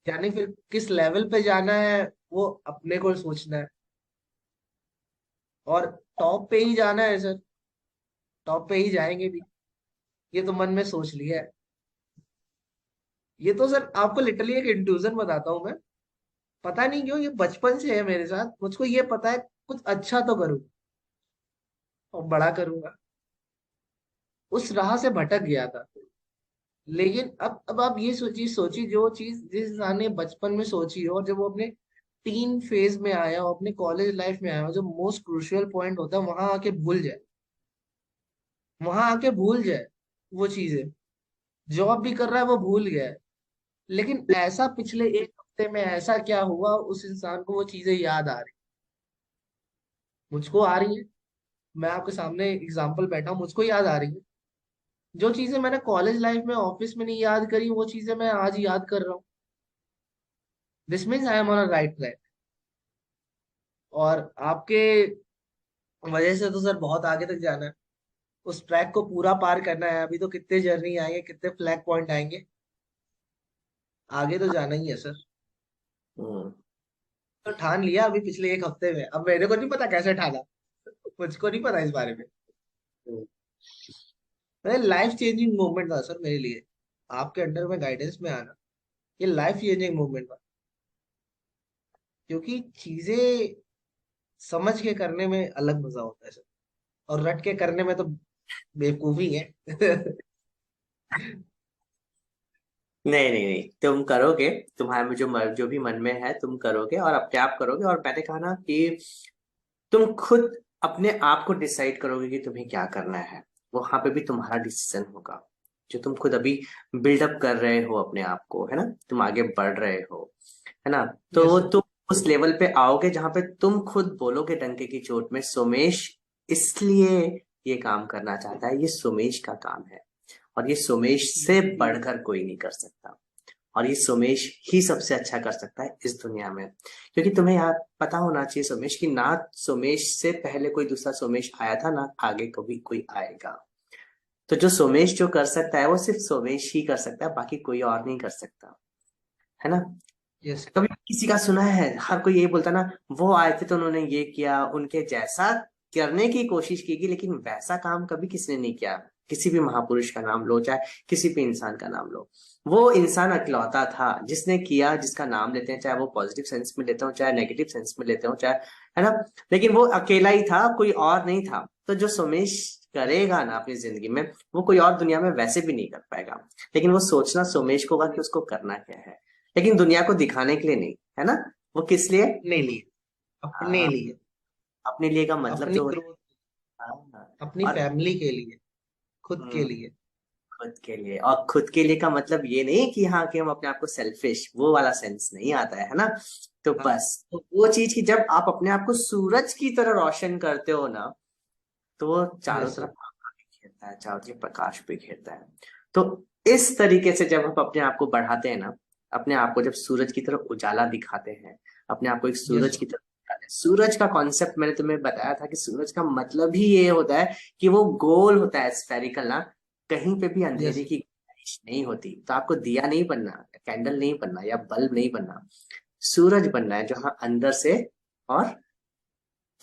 यानी फिर किस लेवल पे जाना है वो अपने को सोचना है। और टॉप पे ही जाना है सर, टॉप पे ही जाएंगे भी, ये तो मन में सोच लिया है। ये तो सर आपको लिटरली एक इंट्यूजन बताता हूँ मैं। पता नहीं क्यों ये बचपन से है मेरे साथ, मुझको ये पता है कुछ अच्छा तो करूँ और बड़ा करूंगा। उस राह से भटक गया था, लेकिन अब आप ये सोचिए, सोचिए जो चीज जिस इंसान ने बचपन में सोची हो, और जब वो अपने टीन फेज में आया हो, अपने कॉलेज लाइफ में आया हो, जो मोस्ट क्रूशियल पॉइंट होता है, वहां आके भूल जाए, वहां आके भूल जाए वो चीजें। जॉब भी कर रहा है वो भूल गया है, लेकिन ऐसा पिछले एक हफ्ते में ऐसा क्या हुआ, उस इंसान को वो चीजें याद आ रही, मुझको आ रही है। मैं आपके सामने एग्जाम्पल बैठा हूँ, मुझको याद आ रही है। जो चीजें मैंने कॉलेज लाइफ में, ऑफिस में नहीं याद करी, वो चीजें मैं आज याद कर रहा हूँ। This means I M on a right track. और आपके वजह से तो सर बहुत आगे तक जाना है, उस ट्रैक को पूरा पार करना है। अभी तो कितने जर्नी आएंगे, कितने फ्लैग पॉइंट आएंगे, आगे तो जाना ही है सर। हम्म। तो ठान लिया अभी पिछले एक हफ्ते में, अब मेरे को नहीं पता कैसे ठाना, मुझको नहीं पता इस बारे में। हम्म। लाइफ चेंजिंग मोमेंट था सर मेरे लिए, आपके अंडर में गाइडेंस में आना, ये लाइफ चेंजिंग मोमेंट था। क्योंकि चीजें समझ के करने में अलग मजा होता है सर, और रट के करने में तो बेवकूफी है। नहीं नहीं नहीं, तुम करोगे, तुम्हारे में जो भी मन में है तुम करोगे, और अपने आप करोगे। और मैंने कहा ना कि तुम खुद अपने आप को डिसाइड करोगे कि तुम्हें क्या करना है, वहां पे भी तुम्हारा डिसीजन होगा। जो तुम खुद अभी बिल्डअप कर रहे हो अपने आप को, है ना, तुम आगे बढ़ रहे हो, है ना, यस तो सर। तुम उस लेवल पे आओगे जहां पे तुम खुद बोलोगे डंके की चोट में, सोमेश इसलिए ये काम करना चाहता है, ये सोमेश का काम है, और ये सोमेश से बढ़कर कोई नहीं कर सकता, और ये सोमेश ही सबसे अच्छा कर सकता है इस दुनिया में। क्योंकि तुम्हें यार पता होना चाहिए सोमेश, कि ना सोमेश से पहले कोई दूसरा सोमेश आया था, ना आगे कभी कोई आएगा। तो जो सोमेश जो कर सकता है वो सिर्फ सोमेश ही कर सकता है, बाकी कोई और नहीं कर सकता, है ना। यस। कभी किसी का सुना है, हर कोई यही बोलता ना, वो आए थे तो उन्होंने ये किया, उनके जैसा करने की कोशिश की, लेकिन वैसा काम कभी किसने नहीं किया। किसी भी महापुरुष का नाम लो, चाहे किसी भी इंसान का नाम लो, वो इंसान अकेलौता था जिसने किया, जिसका नाम लेते हैं, चाहे वो पॉजिटिव सेंस में लेते हो चाहे नेगेटिव सेंस में लेते हो, चाहे, है ना। लेकिन वो अकेला ही था, कोई और नहीं था। तो जो सोमेश करेगा ना अपनी जिंदगी में, वो कोई और दुनिया में वैसे भी नहीं कर पाएगा। लेकिन वो सोचना सोमेश को होगा कि उसको करना क्या है, लेकिन दुनिया को दिखाने के लिए नहीं, है ना। वो किस लिए? अपने लिए, अपने हाँ, लिए, अपने लिए का मतलब अपनी जो होता ग्रोथ, है, हाँ, अपनी और फैमिली के लिए, खुद के हम्म, लिए। खुद के लिए। और खुद के लिए का मतलब ये नहीं कि हाँ कि हम अपने आप को सेल्फिश, वो वाला सेंस नहीं आता है ना। तो हाँ। बस तो वो चीज की जब आप अपने आप को सूरज की तरह रोशन करते हो ना, तो वो चारों यस तरफ सर। आभा बिखेरता है, चारों तरफ प्रकाश बिखेरता है। तो इस तरीके से जब हम अपने आप को बढ़ाते हैं ना, अपने आप को जब सूरज की तरफ उजाला दिखाते हैं, अपने आप को एक यस सूरज सर। की तरफ दिखाते हैं। सूरज का कॉन्सेप्ट मैंने तुम्हें बताया था कि सूरज का मतलब ही ये होता है कि वो गोल होता है, स्फेरिकल ना, कहीं पे भी यस अंधेरे सर। की गुंजाइश नहीं होती। तो आपको दिया नहीं बनना, कैंडल नहीं बनना, या बल्ब नहीं बनना, सूरज बनना है, जहां अंदर से और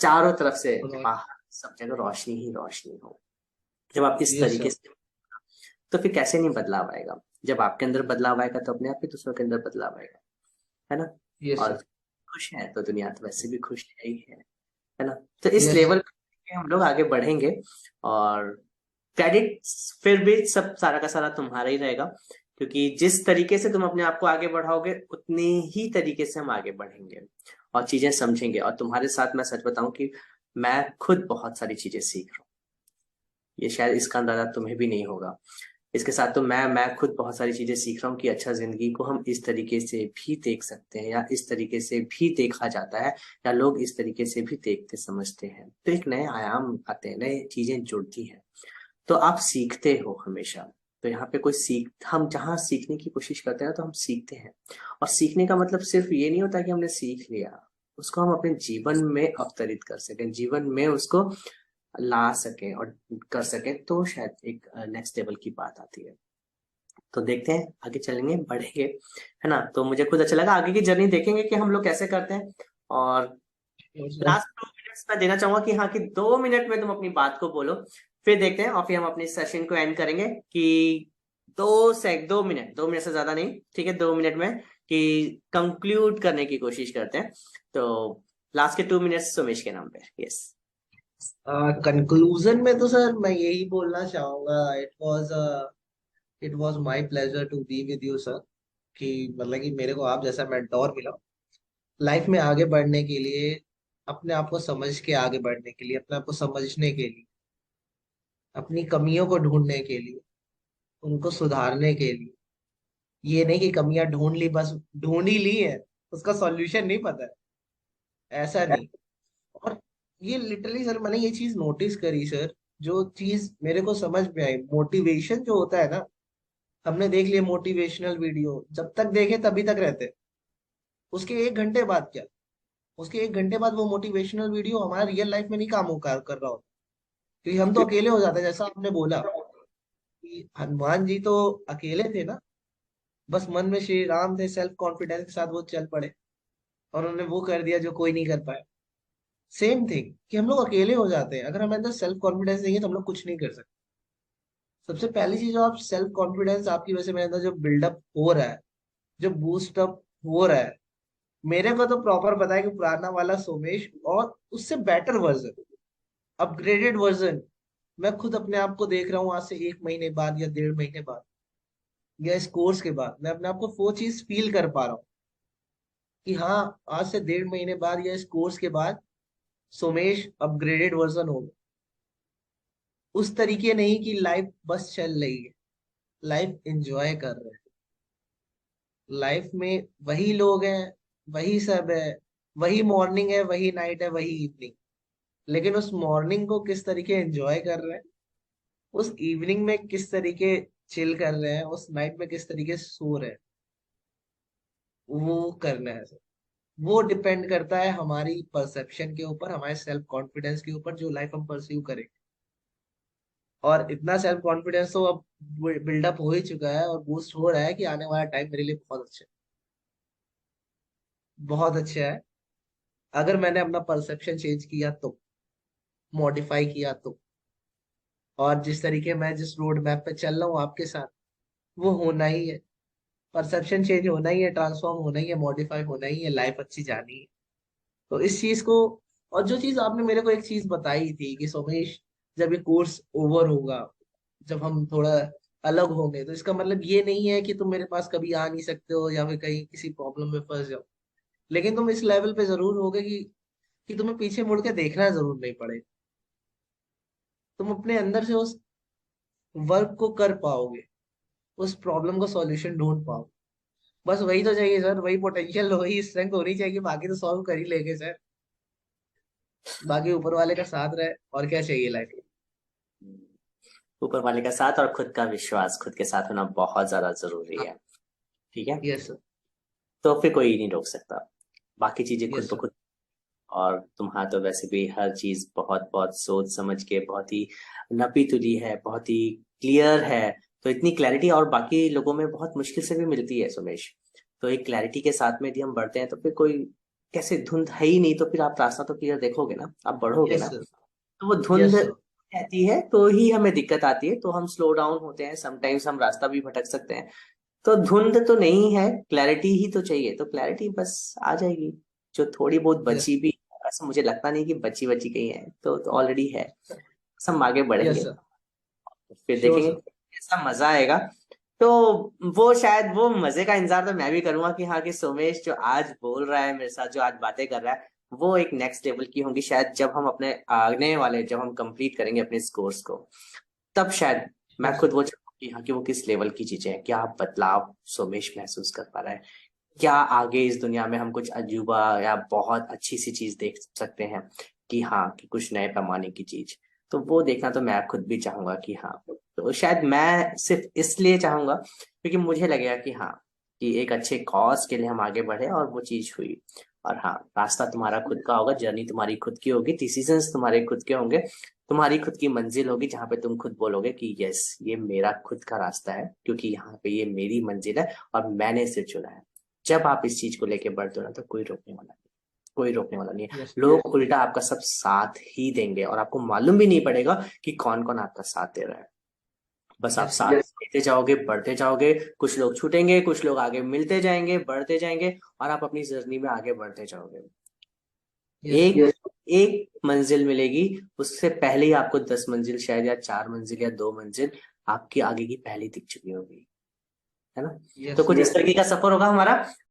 चारों तरफ से बाहर सब जगह रोशनी ही रोशनी हो। जब आप इस यस तरीके सर। से, तो फिर कैसे नहीं बदलाव आएगा। जब आपके अंदर बदलाव आएगा तो अपने आप ही दूसरों के अंदर बदलाव आएगा, है ना। यस और सर। खुश है तो दुनिया तो वैसे भी खुश है ही है ना। तो इस यस सर। लेवल पे हम लोग आगे बढ़ेंगे। और क्रेडिट फिर भी सब सारा का सारा तुम्हारा ही रहेगा, क्योंकि जिस तरीके से तुम अपने आप को आगे बढ़ाओगे उतने ही तरीके से हम आगे बढ़ेंगे और चीजें समझेंगे। और तुम्हारे साथ मैं सच बताऊं कि मैं खुद बहुत सारी चीजें सीख रहा हूँ, ये शायद इसका अंदाजा तुम्हें भी नहीं होगा। इसके साथ तो मैं खुद बहुत सारी चीजें सीख रहा हूँ कि अच्छा, जिंदगी को हम इस तरीके से भी देख सकते हैं, या इस तरीके से भी देखा जाता है, या लोग इस तरीके से भी देखते समझते हैं। तो एक नए आयाम आते हैं, नए चीजें जुड़ती हैं। तो आप सीखते हो हमेशा। तो यहाँ पे कोई सीख, हम जहाँ सीखने की कोशिश करते हैं तो हम सीखते हैं। और सीखने का मतलब सिर्फ ये नहीं होता कि हमने सीख लिया, उसको हम अपने जीवन में अवतरित कर सकें, जीवन में उसको ला सकें और कर सकें, तो शायद एक नेक्स्ट लेवल की बात आती है। तो देखते हैं, आगे चलेंगे, बढ़ेंगे, है ना। तो मुझे खुद अच्छा लगा, आगे की जर्नी देखेंगे कि हम लोग कैसे करते हैं। और सर। लास्ट 2 मिनट्स मैं देना चाहूंगा कि हाँ, कि 2 मिनट में तुम अपनी बात को बोलो, फिर देखते हैं, और फिर हम अपने सेशन को एंड करेंगे कि 2 मिनट, 2 मिनट से ज्यादा नहीं, ठीक है, 2 मिनट में कि कंक्लूड करने की कोशिश करते हैं। तो लास्ट के 2 मिनट सुमेश के नाम पे। यस। कंक्लूजन में तो सर मैं यही बोलना चाहूंगा, it was my pleasure to be with you sir. कि मतलब कि मेरे को आप जैसा मेंटोर मिला लाइफ में आगे बढ़ने के लिए, अपने आप को समझ के आगे बढ़ने के लिए, अपने आप को समझने के लिए, अपनी कमियों को ढूंढने के लिए, उनको सुधारने के लिए। ये नहीं कि कमियां ढूंढ ली, बस ढूंढ ही ली है, उसका सॉल्यूशन नहीं पता है, ऐसा नहीं। और ये लिटरली सर मैंने ये चीज नोटिस करी सर, जो चीज मेरे को समझ में आई, मोटिवेशन जो होता है ना, हमने देख लिया मोटिवेशनल वीडियो, जब तक देखे तभी तक रहते, उसके 1 घंटे बाद क्या, उसके 1 घंटे बाद वो मोटिवेशनल वीडियो हमारा रियल लाइफ में नहीं काम हो कर रहा होता, क्योंकि हम तो अकेले हो जाते हैं, जैसा आपने बोला कि हनुमान जी तो अकेले थे ना, बस मन में श्री राम थे, सेल्फ कॉन्फिडेंस के साथ वो चल पड़े और उन्होंने वो कर दिया जो कोई नहीं कर पाया। सेम थिंग कि हम लोग अकेले हो जाते हैं, अगर हमें अंदर सेल्फ कॉन्फिडेंस नहीं है तो हम लोग कुछ नहीं कर सकते। सबसे पहली चीज, जो आप सेल्फ कॉन्फिडेंस आपकी वजह से मेरे अंदर जो बिल्डअप हो रहा है, जो बूस्ट अप हो रहा है, मेरे को तो प्रॉपर पता है कि पुराना वाला सोमेश और उससे बेटर वर्जन, अपग्रेडेड वर्जन, मैं खुद अपने आप को देख रहा हूँ आज से 1 महीने बाद या 1.5 महीने बाद या इस कोर्स के बाद, मैं अपने आप को वो चीज फील कर पा रहा हूँ कि हाँ, आज से 1.5 महीने बाद या इस कोर्स के बाद सोमेश अपग्रेडेड वर्जन होगा। उस तरीके नहीं कि लाइफ बस चल रही है, लाइफ एंजॉय कर रहे हैं। लाइफ में वही लोग हैं, वही सब है, वही मॉर्निंग है, वही नाइट है, वही इवनिंग, लेकिन उस मॉर्निंग को किस तरीके एंजॉय कर रहे हैं, उस इवनिंग में किस तरीके चिल कर रहे हैं, उस नाइट में किस तरीके सो रहे हैं, वो करना है सर। वो डिपेंड करता है हमारी परसेप्शन के ऊपर, हमारे सेल्फ कॉन्फिडेंस के ऊपर, जो लाइफ हम परस्यू करें। और इतना सेल्फ कॉन्फिडेंस तो अब बिल्डअप हो ही चुका है और बूस्ट हो रहा है कि आने वाला टाइम मेरे लिए बहुत अच्छा है, बहुत अच्छा है। अगर मैंने अपना परसेप्शन चेंज किया तो, मॉडिफाई किया तो, और जिस तरीके मैं जिस रोड मैप पे चल रहा हूँ आपके साथ, वो होना ही है। परसेप्शन चेंज होना ही है, ट्रांसफॉर्म होना ही है, मॉडिफाई होना ही है, लाइफ अच्छी जानी है। तो इस चीज को, और जो चीज आपने मेरे को एक चीज बताई थी कि सोमेश, जब ये कोर्स ओवर होगा, जब हम थोड़ा अलग होंगे, तो इसका मतलब ये नहीं है कि तुम मेरे पास कभी आ नहीं सकते हो या फिर कहीं किसी प्रॉब्लम में फंस जाओ, लेकिन तुम इस लेवल पे जरूर होगे कि तुम्हें पीछे मुड़ के देखना जरूर नहीं पड़े। तुम अपने अंदर से उस वर्क को कर पाओगे, उस प्रॉब्लम को सॉल्यूशन ढूंढ पाओगे। बस वही तो चाहिए सर, वही पोटेंशियल, वही स्ट्रेंथ होनी चाहिए, बाकी तो सॉल्व कर ही लेंगे सर। बाकी ऊपर वाले का साथ रहे, और क्या चाहिए लाइफ में। ऊपर वाले का साथ और खुद का विश्वास, खुद के साथ होना बहुत ज्यादा जरूरी हाँ। है। ठीक है। Yes sir. तो फिर कोई नहीं रोक सकता, बाकी चीजें खुद यस ब सर। खुद। और तुम्हारा तो वैसे भी हर चीज बहुत बहुत सोच समझ के, बहुत ही नपी तुली है, बहुत ही क्लियर है। तो इतनी क्लैरिटी और बाकी लोगों में बहुत मुश्किल से भी मिलती है सुमेश। तो एक क्लैरिटी के साथ में यदि हम बढ़ते हैं तो फिर कोई, कैसे धुंध है ही नहीं तो फिर आप रास्ता तो क्लियर देखोगे ना, आप बढ़ोगे यस ना। सर। तो वो धुंध यस सर। रहती है तो ही हमें दिक्कत आती है, तो हम स्लो डाउन होते हैं, समटाइम्स हम रास्ता भी भटक सकते हैं। तो धुंध तो नहीं है, क्लैरिटी ही तो चाहिए, तो क्लैरिटी बस आ जाएगी। जो थोड़ी बहुत यस। बची भी, ऐसा मुझे लगता नहीं कि बची बची कहीं है, तो ऑलरेडी है। बस हम आगे यस बढ़ेंगे, सर। फिर श्योर देखेंगे सर। कैसा मजा आएगा। तो वो शायद वो मजे का इंतजार तो मैं भी करूंगा कि हाँ, कि सोमेश जो आज बोल रहा है मेरे साथ, जो आज बातें कर रहा है, वो एक नेक्स्ट लेवल की होंगी शायद, जब हम अपने आने वाले, जब हम कंप्लीट करेंगे अपने इस कोर्स को, तब शायद श्योर मैं खुद सर। वो चाहूंगा कि हाँ, कि वो किस लेवल की चीजें हैं, क्या बदलाव सोमेश महसूस कर पा रहा है, क्या आगे इस दुनिया में हम कुछ अजूबा या बहुत अच्छी सी चीज देख सकते हैं, कि हाँ, कि कुछ नए पैमाने की चीज। तो वो देखना तो मैं खुद भी चाहूंगा कि हाँ। तो शायद मैं सिर्फ इसलिए चाहूंगा क्योंकि मुझे लगेगा कि हाँ, कि एक अच्छे कॉज के लिए हम आगे बढ़े और वो चीज हुई। और हाँ, रास्ता तुम्हारा खुद का होगा, जर्नी तुम्हारी खुद की होगी, डिसीजंस तुम्हारे खुद के होंगे, तुम्हारी खुद की मंजिल होगी, जहाँ पे तुम खुद बोलोगे कि यस, ये मेरा खुद का रास्ता है, क्योंकि यहाँ पे ये मेरी मंजिल है और मैंने इसे चुना है। जब आप इस चीज को लेके बढ़ते हो ना, तो कोई रोकने वाला नहीं, कोई रोकने वाला नहीं है। यस। लोग उल्टा आपका सब साथ ही देंगे और आपको मालूम भी नहीं पड़ेगा कि कौन कौन आपका साथ दे रहा है। बस आप यस साथ सर। देते जाओगे, बढ़ते जाओगे, कुछ लोग छूटेंगे, कुछ लोग आगे मिलते जाएंगे, बढ़ते जाएंगे, और आप अपनी जर्नी में आगे बढ़ते जाओगे। यस एक सर। एक मंजिल मिलेगी, उससे पहले ही आपको 10 मंजिल शायद, या 4 मंजिल या 2 मंजिल आपकी आगे की पहली दिख चुकी होगी, है ना। तो यस कुछ सर। इस तरीके का सफर होगा हमारा।